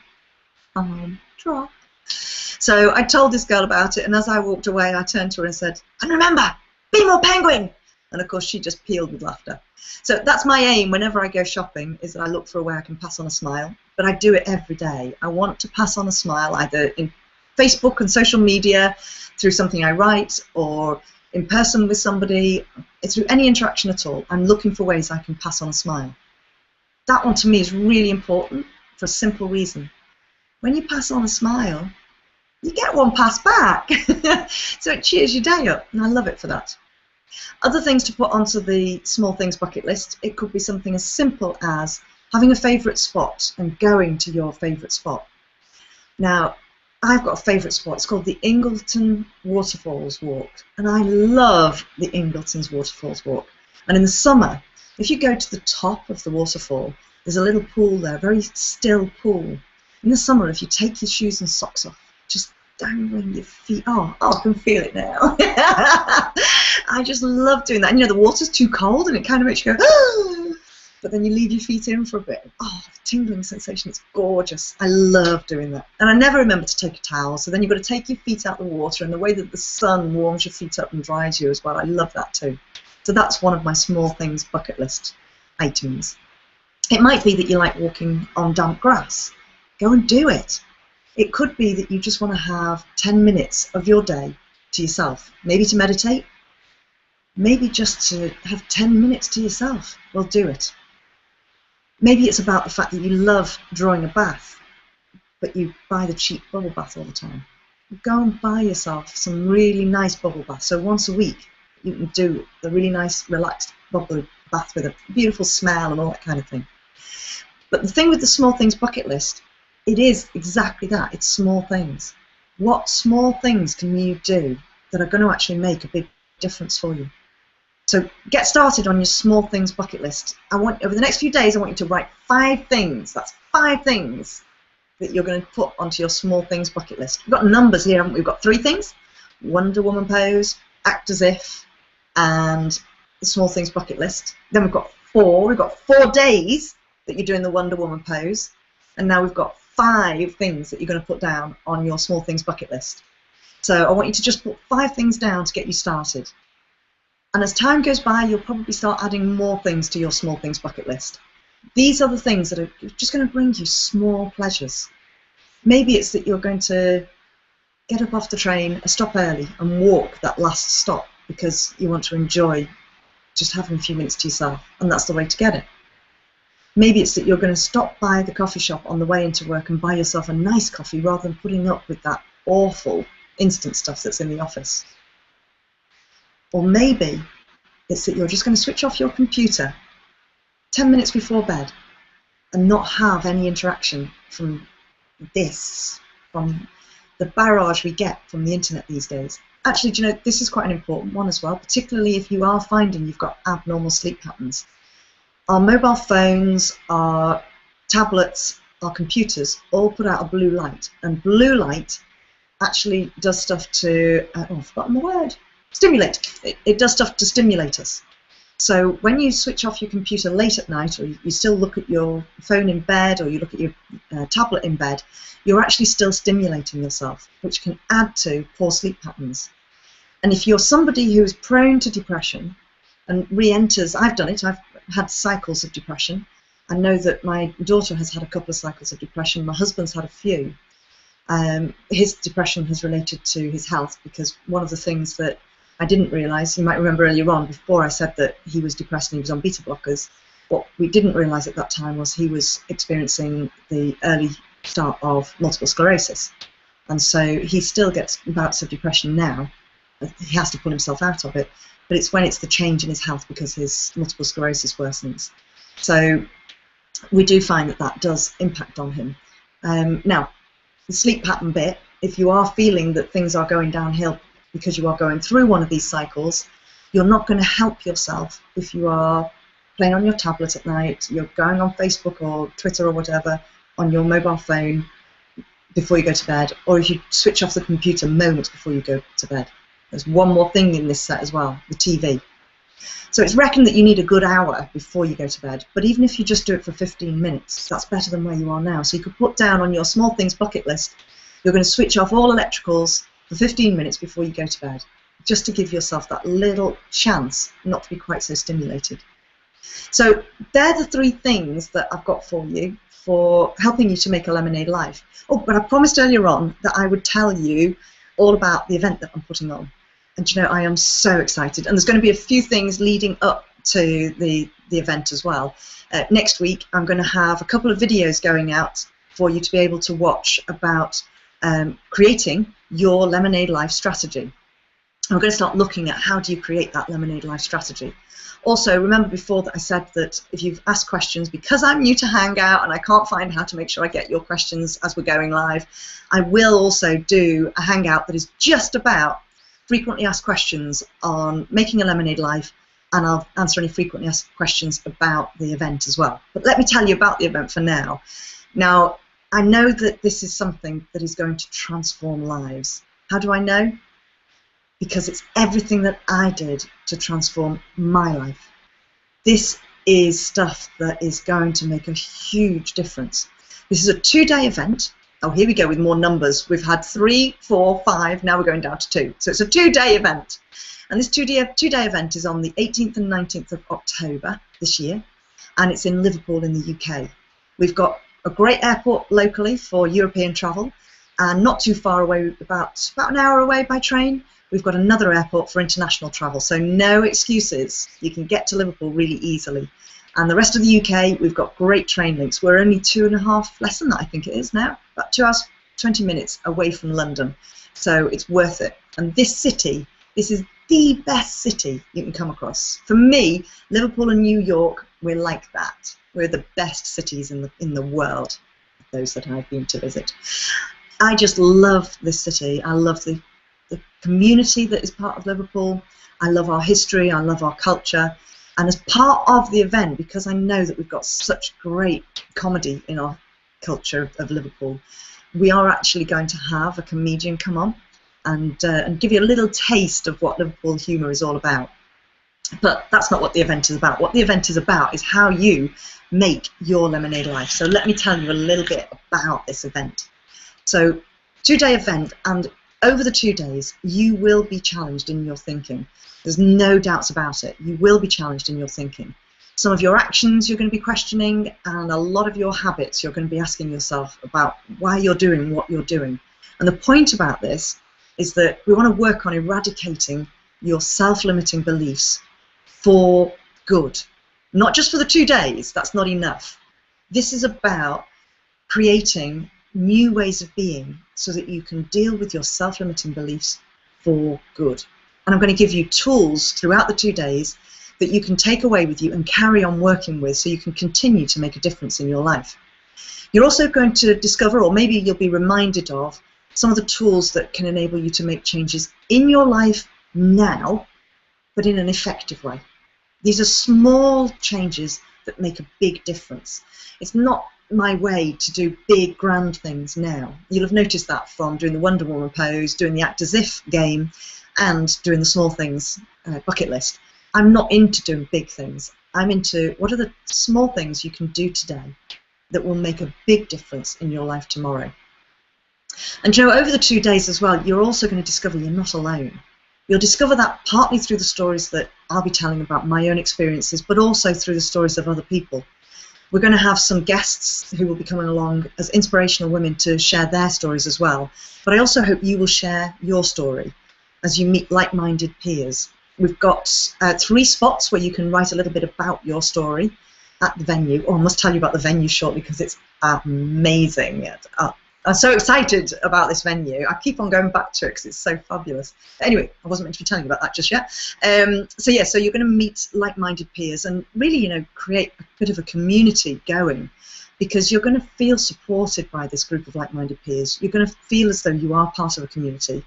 drop. So I told this girl about it, and as I walked away, I turned to her and said, "And remember, be more penguin." And of course, she just peeled with laughter. So that's my aim whenever I go shopping, is that I look for a way I can pass on a smile. But I do it every day. I want to pass on a smile either in Facebook and social media, through something I write, or in person with somebody, through any interaction at all. I'm looking for ways I can pass on a smile. That one to me is really important for a simple reason. When you pass on a smile, you get one passed back. So it cheers your day up, and I love it for that. Other things to put onto the small things bucket list, it could be something as simple as having a favourite spot and going to your favourite spot. Now, I've got a favourite spot. It's called the Ingleton Waterfalls Walk, and I love the Ingleton's Waterfalls Walk. And in the summer, if you go to the top of the waterfall, there's a little pool there, a very still pool. In the summer, if you take your shoes and socks off, just dangling your feet, oh, I can feel it now. I just love doing that. And, you know, the water's too cold and it kind of makes you go, oh, but then you leave your feet in for a bit. Oh, the tingling sensation, it's gorgeous. I love doing that. And I never remember to take a towel, so then you've got to take your feet out of the water, and the way that the sun warms your feet up and dries you as well, I love that too. So that's one of my small things bucket list items. It might be that you like walking on damp grass. Go and do it. It could be that you just want to have 10 minutes of your day to yourself. Maybe to meditate. Maybe just to have 10 minutes to yourself. Well, do it. Maybe it's about the fact that you love drawing a bath, but you buy the cheap bubble bath all the time. Go and buy yourself some really nice bubble bath. So once a week, you can do a really nice, relaxed bubble bath with a beautiful smell and all that kind of thing. But the thing with the small things bucket list, it is exactly that. It's small things. What small things can you do that are going to actually make a big difference for you? So get started on your small things bucket list. Over the next few days, I want you to write 5 things. That's 5 things that you're going to put onto your small things bucket list. We've got numbers here, haven't we? We've got 3 things: Wonder Woman pose, act as if, and the small things bucket list. Then we've got 4. We've got 4 days that you're doing the Wonder Woman pose, and now we've got 5 things that you're going to put down on your small things bucket list. So I want you to just put 5 things down to get you started. And as time goes by, you'll probably start adding more things to your small things bucket list. These are the things that are just going to bring you small pleasures. Maybe it's that you're going to get up off the train, stop early, and walk that last stop because you want to enjoy just having a few minutes to yourself, and that's the way to get it. Maybe it's that you're going to stop by the coffee shop on the way into work and buy yourself a nice coffee rather than putting up with that awful instant stuff that's in the office. Or maybe it's that you're just going to switch off your computer 10 minutes before bed and not have any interaction from from the barrage we get from the internet these days. Actually, do you know, this is quite an important one as well, particularly if you are finding you've got abnormal sleep patterns. Our mobile phones, our tablets, our computers all put out a blue light, and blue light actually does stuff to, I've forgotten the word, stimulate. It does stuff to stimulate us. So when you switch off your computer late at night, or you still look at your phone in bed, or you look at your tablet in bed, you're actually still stimulating yourself, which can add to poor sleep patterns. And if you're somebody who is prone to depression and re-enters, I've done it, I've had cycles of depression. I know that my daughter has had a couple of cycles of depression, my husband's had a few. His depression has related to his health, because one of the things that I didn't realise, you might remember earlier on, before I said that he was depressed and he was on beta blockers, what we didn't realise at that time was he was experiencing the early start of multiple sclerosis. And so he still gets bouts of depression now. He has to pull himself out of it, but it's when it's the change in his health because his multiple sclerosis worsens. So we do find that that does impact on him. Now, the sleep pattern bit, if you are feeling that things are going downhill because you are going through one of these cycles, you're not going to help yourself if you are playing on your tablet at night, you're going on Facebook or Twitter or whatever on your mobile phone before you go to bed, or if you switch off the computer moments before you go to bed. There's one more thing in this set as well, the TV. So it's reckoned that you need a good hour before you go to bed, but even if you just do it for 15 minutes, that's better than where you are now. So you could put down on your small things bucket list, you're going to switch off all electricals for 15 minutes before you go to bed, just to give yourself that little chance not to be quite so stimulated. So they're the 3 things that I've got for you for helping you to make a lemonade life. Oh, but I promised earlier on that I would tell you all about the event that I'm putting on. And you know, I am so excited. And there's going to be a few things leading up to the event as well. Next week, I'm going to have a couple of videos going out for you to be able to watch about creating your lemonade life strategy. I'm going to start looking at how do you create that lemonade life strategy. Also, remember before that I said that if you've asked questions, because I'm new to Hangout and I can't find how to make sure I get your questions as we're going live, I will also do a Hangout that is just about frequently asked questions on making a lemonade life, and I'll answer any frequently asked questions about the event as well. But let me tell you about the event for now. Now, I know that this is something that is going to transform lives. How do I know? Because it's everything that I did to transform my life. This is stuff that is going to make a huge difference. This is a 2-day event. Oh, here we go with more numbers. We've had 3, 4, 5, now we're going down to 2. So it's a 2-day event. And this 2-day event is on the 18th and 19th of October this year, and it's in Liverpool in the UK. We've got a great airport locally for European travel, and not too far away, about an hour away by train, we've got another airport for international travel, so no excuses. You can get to Liverpool really easily. And the rest of the UK, we've got great train links. We're only less than that, I think it is now, about 2 hours, 20 minutes away from London. So it's worth it. And this city, this is the best city you can come across. For me, Liverpool and New York, we're like that. We're the best cities in the world, those that I've been to visit. I just love this city. I love the community that is part of Liverpool. I love our history. I love our culture. And as part of the event, because I know that we've got such great comedy in our culture of Liverpool, we are actually going to have a comedian come on and give you a little taste of what Liverpool humour is all about. But that's not what the event is about. What the event is about is how you make your lemonade life. So let me tell you a little bit about this event. So 2-day event, and over the 2 days, you will be challenged in your thinking. There's no doubts about it. You will be challenged in your thinking. Some of your actions you're going to be questioning, and a lot of your habits you're going to be asking yourself about why you're doing what you're doing. And the point about this is that we want to work on eradicating your self-limiting beliefs for good. Not just for the 2 days, that's not enough. This is about creating new ways of being so that you can deal with your self-limiting beliefs for good. And I'm going to give you tools throughout the 2 days that you can take away with you and carry on working with so you can continue to make a difference in your life. You're also going to discover, or maybe you'll be reminded of, some of the tools that can enable you to make changes in your life now, but in an effective way. These are small changes that make a big difference. It's not my way to do big, grand things now. You'll have noticed that from doing the Wonder Woman pose, doing the act as if game, and doing the small things bucket list. I'm not into doing big things. I'm into what are the small things you can do today that will make a big difference in your life tomorrow. And you know, over the 2 days as well, you're also going to discover you're not alone. You'll discover that partly through the stories that I'll be telling about my own experiences, but also through the stories of other people. We're going to have some guests who will be coming along as inspirational women to share their stories as well. But I also hope you will share your story as you meet like-minded peers. We've got 3 spots where you can write a little bit about your story at the venue. Oh, I must tell you about the venue shortly because it's amazing. I'm so excited about this venue. I keep on going back to it because it's so fabulous. Anyway, I wasn't meant to be telling you about that just yet. So you're going to meet like-minded peers and really, you know, create a bit of a community going, because you're going to feel supported by this group of like-minded peers. You're going to feel as though you are part of a community.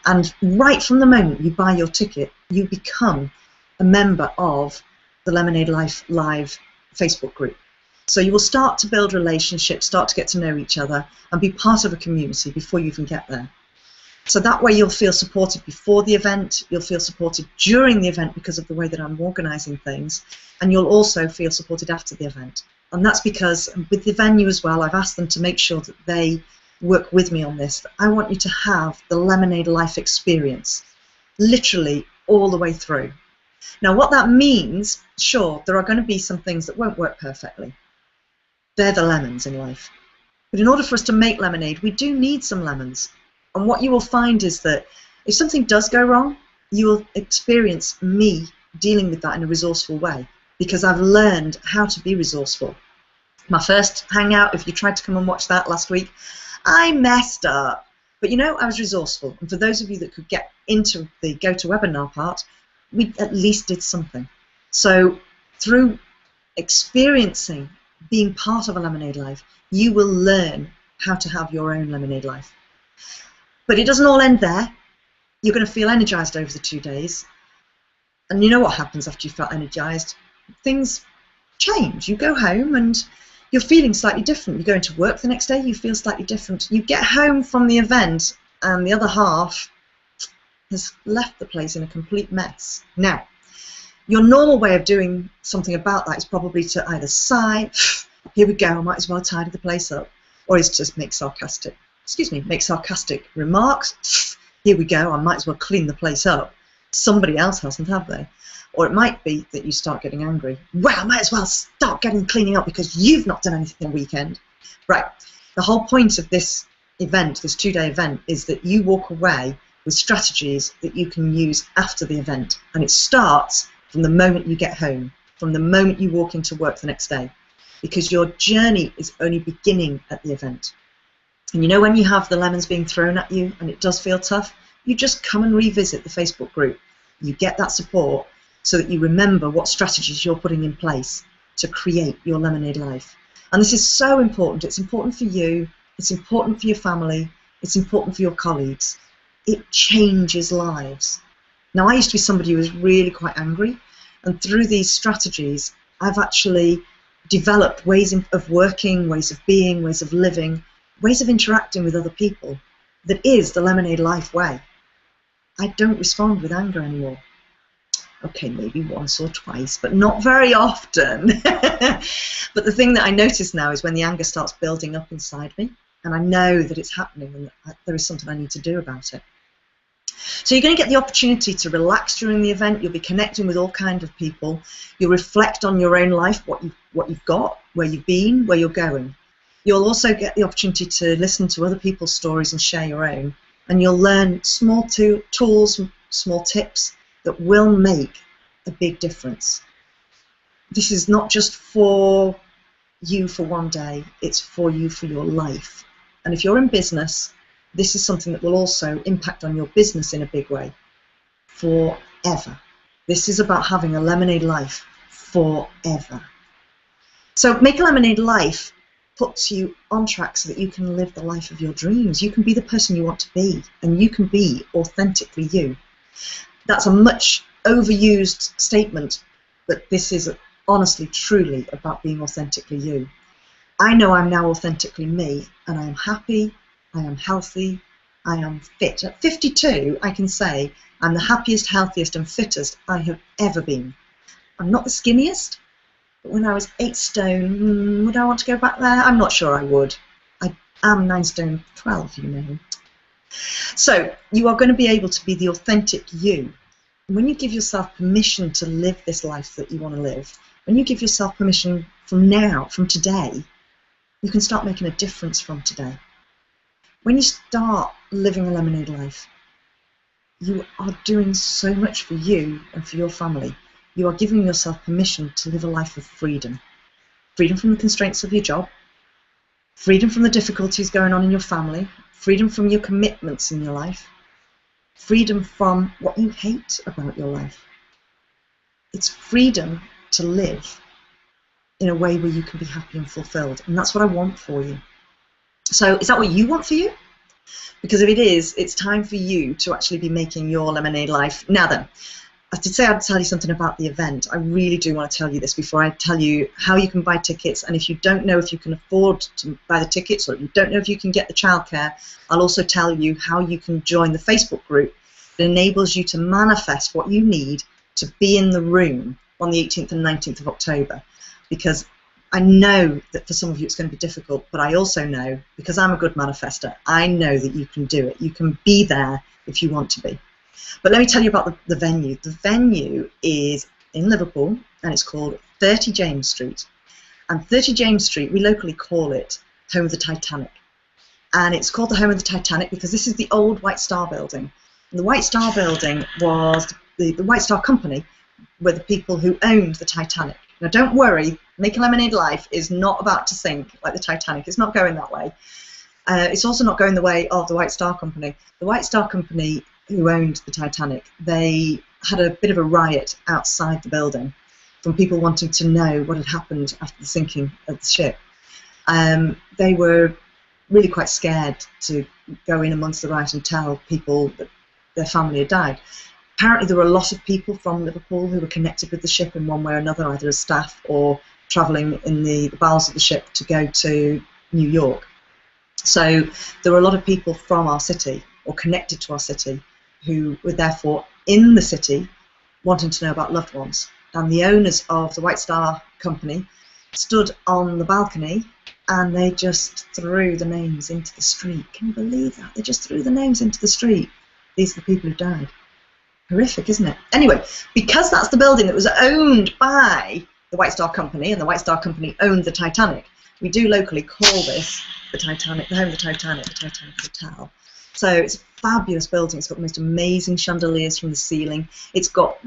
And right from the moment you buy your ticket, you become a member of the Lemonade Life Live Facebook group. So you will start to build relationships, start to get to know each other, and be part of a community before you even get there. So that way you'll feel supported before the event, you'll feel supported during the event because of the way that I'm organising things, and you'll also feel supported after the event. And that's because with the venue as well, I've asked them to make sure that they work with me on this. I want you to have the Lemonade Life experience, literally all the way through. Now what that means, sure, there are going to be some things that won't work perfectly. They're the lemons in life. But in order for us to make lemonade, we do need some lemons. And what you will find is that if something does go wrong, you will experience me dealing with that in a resourceful way, because I've learned how to be resourceful. My first hangout, if you tried to come and watch that last week, I messed up. But you know, I was resourceful. And for those of you that could get into the GoToWebinar part, we at least did something. So through experiencing being part of a Lemonade Life, you will learn how to have your own Lemonade Life. But it doesn't all end there. You're going to feel energized over the 2 days. And you know what happens after you felt energized? Things change. You go home and you're feeling slightly different. You go into work the next day, you feel slightly different. You get home from the event and the other half has left the place in a complete mess. Now, your normal way of doing something about that is probably to either sigh, here we go, I might as well tidy the place up, or is just make sarcastic remarks, here we go, I might as well clean the place up. Somebody else hasn't, have they? Or it might be that you start getting angry. Well, I might as well start cleaning up because you've not done anything all weekend. Right, the whole point of this event, this 2-day event, is that you walk away with strategies that you can use after the event. And it starts from the moment you get home, from the moment you walk into work the next day, because your journey is only beginning at the event. And you know, when you have the lemons being thrown at you and it does feel tough, you just come and revisit the Facebook group. You get that support so that you remember what strategies you're putting in place to create your Lemonade Life. And this is so important. It's important for you, it's important for your family, it's important for your colleagues. It changes lives. Now, I used to be somebody who was really quite angry, and through these strategies, I've actually developed ways of working, ways of being, ways of living, ways of interacting with other people that is the Lemonade Life way. I don't respond with anger anymore. Okay, maybe once or twice, but not very often. But the thing that I notice now is when the anger starts building up inside me, and I know that it's happening and that there is something I need to do about it. So you're going to get the opportunity to relax during the event. You'll be connecting with all kinds of people. You'll reflect on your own life, what you've got, where you've been, where you're going. You'll also get the opportunity to listen to other people's stories and share your own. And you'll learn small tools, small tips that will make a big difference. This is not just for you for one day, it's for you for your life. And if you're in business, this is something that will also impact on your business in a big way forever. This is about having a lemonade life forever. So Make a Lemonade Life puts you on track so that you can live the life of your dreams. You can be the person you want to be, and you can be authentically you. That's a much overused statement, but this is honestly, truly about being authentically you. I know I'm now authentically me, and I am happy, I am healthy, I am fit. At 52, I can say I'm the happiest, healthiest, and fittest I have ever been. I'm not the skinniest, but when I was 8 stone, would I want to go back there? I'm not sure I would. I am 9 stone 12, you know. So you are going to be able to be the authentic you. When you give yourself permission to live this life that you want to live, when you give yourself permission from now, from today, you can start making a difference from today. When you start living a lemonade life, you are doing so much for you and for your family. You are giving yourself permission to live a life of freedom. Freedom from the constraints of your job, freedom from the difficulties going on in your family, freedom from your commitments in your life, freedom from what you hate about your life. It's freedom to live in a way where you can be happy and fulfilled. And that's what I want for you. So is that what you want for you? Because if it is, it's time for you to actually be making your lemonade life. Now then, I did say I'd tell you something about the event. I really do want to tell you this before I tell you how you can buy tickets. And if you don't know if you can afford to buy the tickets, or if you don't know if you can get the childcare, I'll also tell you how you can join the Facebook group that enables you to manifest what you need to be in the room on the 18th and 19th of October. Because I know that for some of you it's going to be difficult, but I also know, because I'm a good manifester, I know that you can do it. You can be there if you want to be. But let me tell you about the venue. The venue is in Liverpool, and it's called 30 James Street. And 30 James Street, we locally call it Home of the Titanic. And it's called the Home of the Titanic because this is the old White Star building. And the White Star building was the White Star Company were the people who owned the Titanic. Now don't worry, Make a Lemonade Life is not about to sink like the Titanic. It's not going that way. It's also not going the way of the White Star Company. The White Star Company who owned the Titanic, they had a bit of a riot outside the building from people wanting to know what had happened after the sinking of the ship. They were really quite scared to go in amongst the riot and tell people that their family had died. Apparently there were a lot of people from Liverpool who were connected with the ship in one way or another, either as staff or travelling in the bowels of the ship to go to New York. So there were a lot of people from our city, or connected to our city, who were therefore in the city wanting to know about loved ones. And the owners of the White Star Company stood on the balcony and they just threw the names into the street. Can you believe that? They just threw the names into the street. These are the people who died. Horrific, isn't it? Anyway, because that's the building that was owned by the White Star Company, and the White Star Company owned the Titanic, we do locally call this the Titanic, the Home of the Titanic Hotel. So it's a fabulous building. It's got the most amazing chandeliers from the ceiling. It's got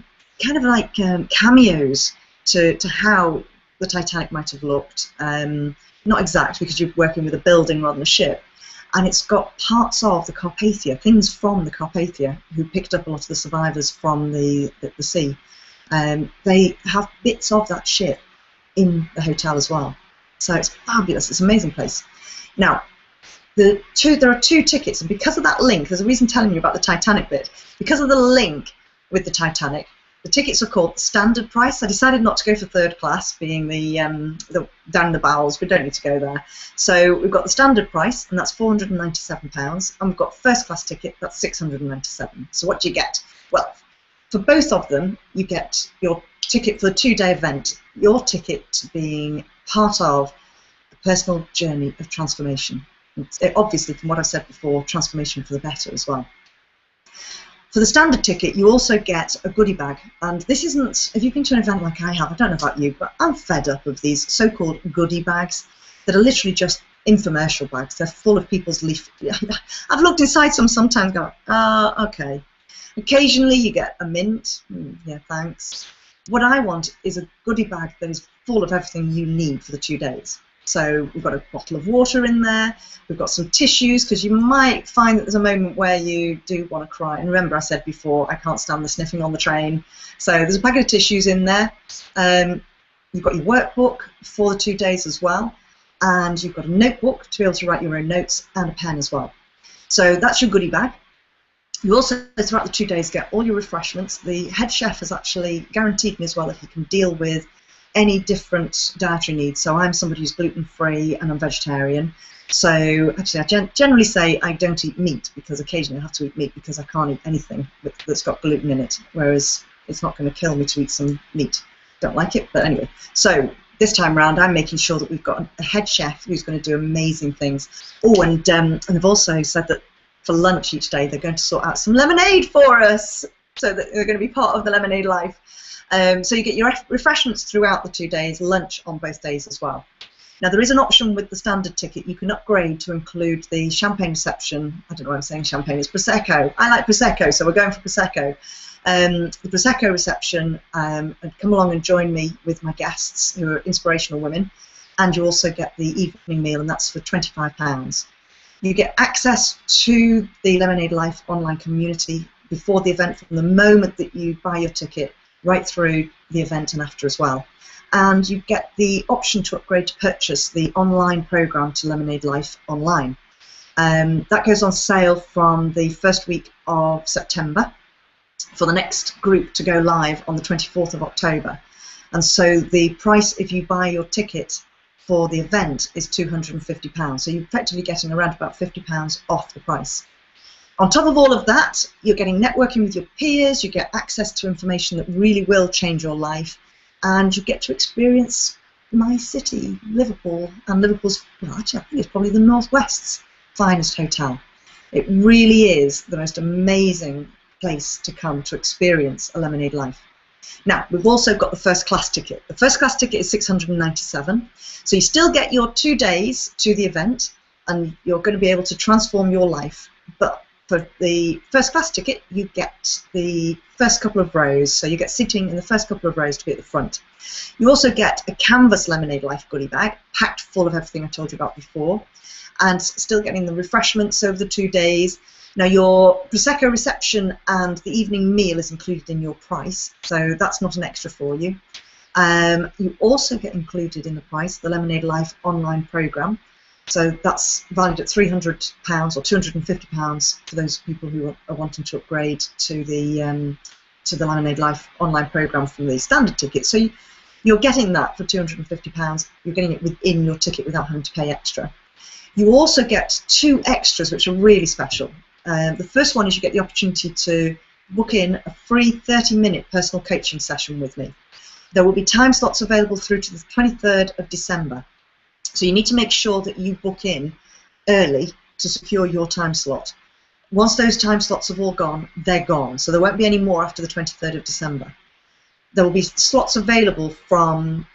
kind of like cameos to how the Titanic might have looked. Not exact, because you're working with a building rather than a ship. And it's got parts of the Carpathia, things from the Carpathia, who picked up a lot of the survivors from the sea. They have bits of that ship in the hotel as well. So it's fabulous. It's an amazing place. Now, there are 2 tickets, and because of that link, there's a reason telling you about the Titanic bit. Because of the link with the Titanic, the tickets are called standard price. I decided not to go for third class, being the down the bowels. We don't need to go there. So we've got the standard price, and that's £497, and we've got first class ticket, that's £697. So what do you get? Well, for both of them, you get your ticket for the 2-day event, your ticket being part of a personal journey of transformation. Obviously, from what I've said before, transformation for the better as well. For the standard ticket, you also get a goodie bag, and this isn't, if you've been to an event like I have, I don't know about you, but I'm fed up of these so-called goodie bags that are literally just infomercial bags. They're full of people's leaf. I've looked inside some sometimes, going, okay. Occasionally you get a mint, yeah, thanks. What I want is a goodie bag that is full of everything you need for the 2 days. So we've got a bottle of water in there, we've got some tissues, because you might find that there's a moment where you do want to cry. And remember, I said before, I can't stand the sniffing on the train. So there's a packet of tissues in there. You've got your workbook for the 2 days as well. And you've got a notebook to be able to write your own notes, and a pen as well. So that's your goodie bag. You also, throughout the 2 days, get all your refreshments. The head chef has actually guaranteed me as well that he can deal with any different dietary needs. So I'm somebody who's gluten-free and I'm vegetarian. So actually I generally say I don't eat meat, because occasionally I have to eat meat because I can't eat anything that's got gluten in it, whereas it's not going to kill me to eat some meat. Don't like it, but anyway. So this time round I'm making sure that we've got a head chef who's going to do amazing things. Oh, and they've also said that for lunch each day they're going to sort out some lemonade for us, so that they're going to be part of the lemonade life. So you get your refreshments throughout the 2 days, lunch on both days as well. Now there is an option with the standard ticket. You can upgrade to include the champagne reception. I don't know why I'm saying champagne, it's Prosecco. I like Prosecco, so we're going for Prosecco. The Prosecco reception, and come along and join me with my guests who are inspirational women, and you also get the evening meal, and that's for £25. You get access to the Lemonade Life online community before the event, from the moment that you buy your ticket right through the event and after as well. And you get the option to upgrade to purchase the online program to Lemonade Life Online. That goes on sale from the first week of September for the next group to go live on the 24th of October. And so the price, if you buy your ticket for the event, is £250. So you're effectively getting around about £50 off the price. On top of all of that, you're getting networking with your peers, you get access to information that really will change your life, and you get to experience my city, Liverpool, and Liverpool's, well, actually I think it's probably the Northwest's finest hotel. It really is the most amazing place to come to experience a Lemonade Life. Now, we've also got the first class ticket. The first class ticket is £697, so you still get your 2 days to the event, and you're going to be able to transform your life, but for the first class ticket, you get the first couple of rows, so you get sitting in the first couple of rows to be at the front. You also get a canvas Lemonade Life goodie bag, packed full of everything I told you about before, and still getting the refreshments over the 2 days. Now, your Prosecco reception and the evening meal is included in your price, so that's not an extra for you. You also get included in the price the Lemonade Life online program. So that's valued at £300 or £250 for those people who are wanting to upgrade to the Lemonade Life online program from the standard ticket. So you're getting that for £250. You're getting it within your ticket without having to pay extra. You also get 2 extras which are really special. The first one is you get the opportunity to book in a free 30-minute personal coaching session with me. There will be time slots available through to the 23rd of December. So you need to make sure that you book in early to secure your time slot. Once those time slots have all gone, they're gone. So there won't be any more after the 23rd of December. There will be slots available from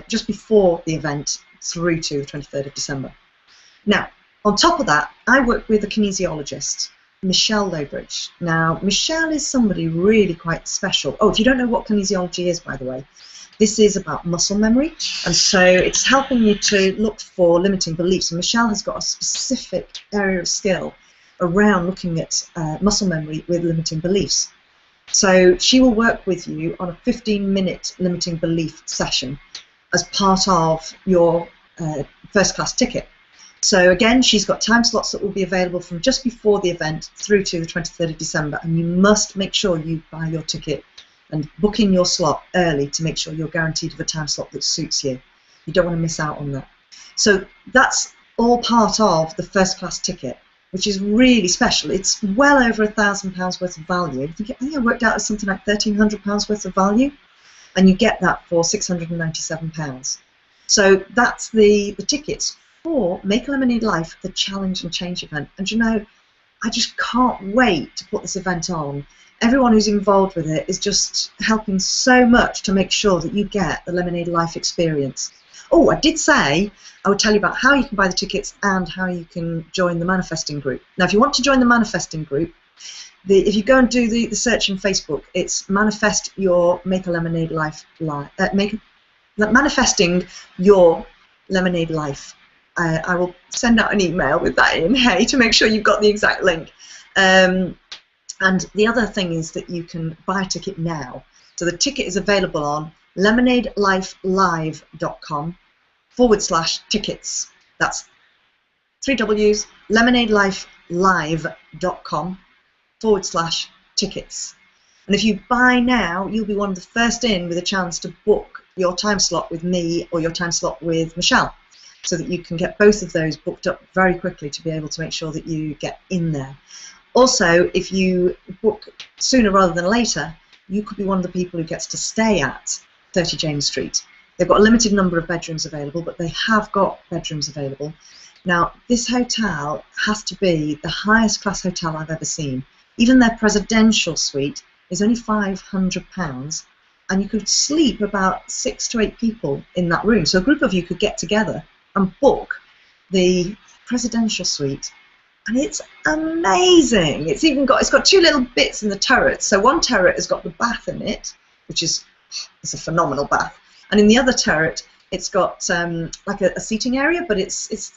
just before the event through to the 23rd of December. Now, on top of that, I work with a kinesiologist, Michelle Lowbridge. Now, Michelle is somebody really quite special. Oh, if you don't know what kinesiology is, by the way, this is about muscle memory, and so it's helping you to look for limiting beliefs. And Michelle has got a specific area of skill around looking at muscle memory with limiting beliefs. So she will work with you on a 15-minute limiting belief session as part of your first class ticket. So again, she's got time slots that will be available from just before the event through to the 23rd of December, and you must make sure you buy your ticket and book in your slot early to make sure you're guaranteed of a time slot that suits you. You don't want to miss out on that. So that's all part of the first class ticket, which is really special. It's well over £1,000 worth of value. I think I worked out as something like £1,300 worth of value, and you get that for £697. So that's the tickets for Make a Lemonade Life, the Challenge and Change event. And you know, I just can't wait to put this event on. Everyone who's involved with it is just helping so much to make sure that you get the Lemonade Life experience. Oh, I did say I would tell you about how you can buy the tickets and how you can join the manifesting group. Now, if you want to join the manifesting group, if you go and do the search in Facebook, it's Manifest Your Make a Lemonade Life, Manifesting Your Lemonade Life. I will send out an email with that in, hey, to make sure you've got the exact link. And the other thing is that you can buy a ticket now. So the ticket is available on lemonadelifelive.com/tickets. That's 3 W's, lemonadelifelive.com/tickets. And if you buy now, you'll be one of the first in with a chance to book your time slot with me or your time slot with Michelle, so that you can get both of those booked up very quickly to be able to make sure that you get in there. Also, if you book sooner rather than later, you could be one of the people who gets to stay at 30 James Street. They've got a limited number of bedrooms available, but they have got bedrooms available. Now, this hotel has to be the highest class hotel I've ever seen. Even their presidential suite is only £500, and you could sleep about 6 to 8 people in that room. So a group of you could get together and book the presidential suite, and it's amazing. It's got 2 little bits in the turret. So one turret has got the bath in it, which is a phenomenal bath, and in the other turret it's got like a seating area, but it's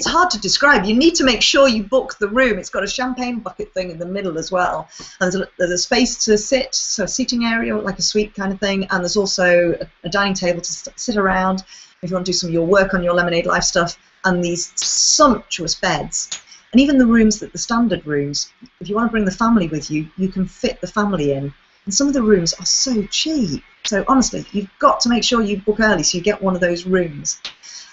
hard to describe. You need to make sure you book the room. It's got a champagne bucket thing in the middle as well, and there's a space to sit, so a seating area like a suite kind of thing, and there's also a dining table to sit around if you want to do some of your work on your Lemonade Life stuff, and these sumptuous beds. And even the rooms, the standard rooms, if you want to bring the family with you, you can fit the family in. And some of the rooms are so cheap. So honestly, you've got to make sure you book early so you get one of those rooms.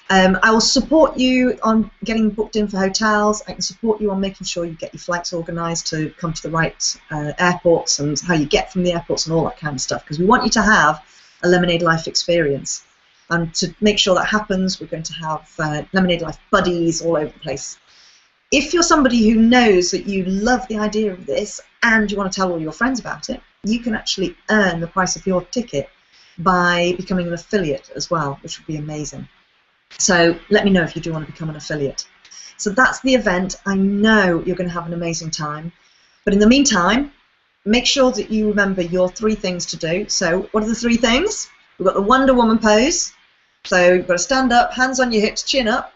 I will support you on getting booked in for hotels. I can support you on making sure you get your flights organised to come to the right airports, and how you get from the airports and all that kind of stuff, because we want you to have a Lemonade Life experience. And to make sure that happens, we're going to have Lemonade Life buddies all over the place. If you're somebody who knows that you love the idea of this and you want to tell all your friends about it, you can actually earn the price of your ticket by becoming an affiliate as well, which would be amazing. So let me know if you do want to become an affiliate. So that's the event. I know you're going to have an amazing time. But in the meantime, make sure that you remember your 3 things to do. So what are the 3 things? We've got the Wonder Woman pose. So you've got to stand up, hands on your hips, chin up.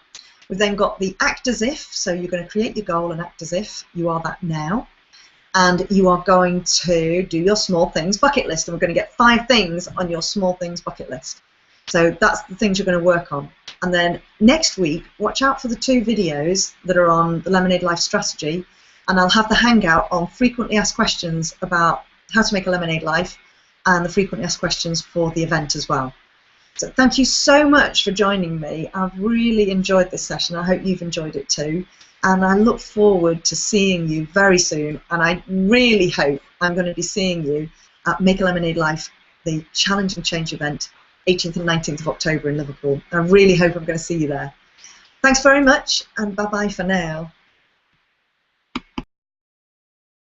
We've then got the act as if. So you're going to create your goal and act as if you are that now. And you are going to do your small things bucket list. And we're going to get 5 things on your small things bucket list. So that's the things you're going to work on. And then next week, watch out for the 2 videos that are on the Lemonade Life strategy. And I'll have the hangout on frequently asked questions about how to make a Lemonade Life, and the frequently asked questions for the event as well. So thank you so much for joining me. I've really enjoyed this session. I hope you've enjoyed it too. And I look forward to seeing you very soon. And I really hope I'm going to be seeing you at Make a Lemonade Life, the Challenge and Change event, 18th and 19th of October in Liverpool. I really hope I'm going to see you there. Thanks very much, and bye-bye for now.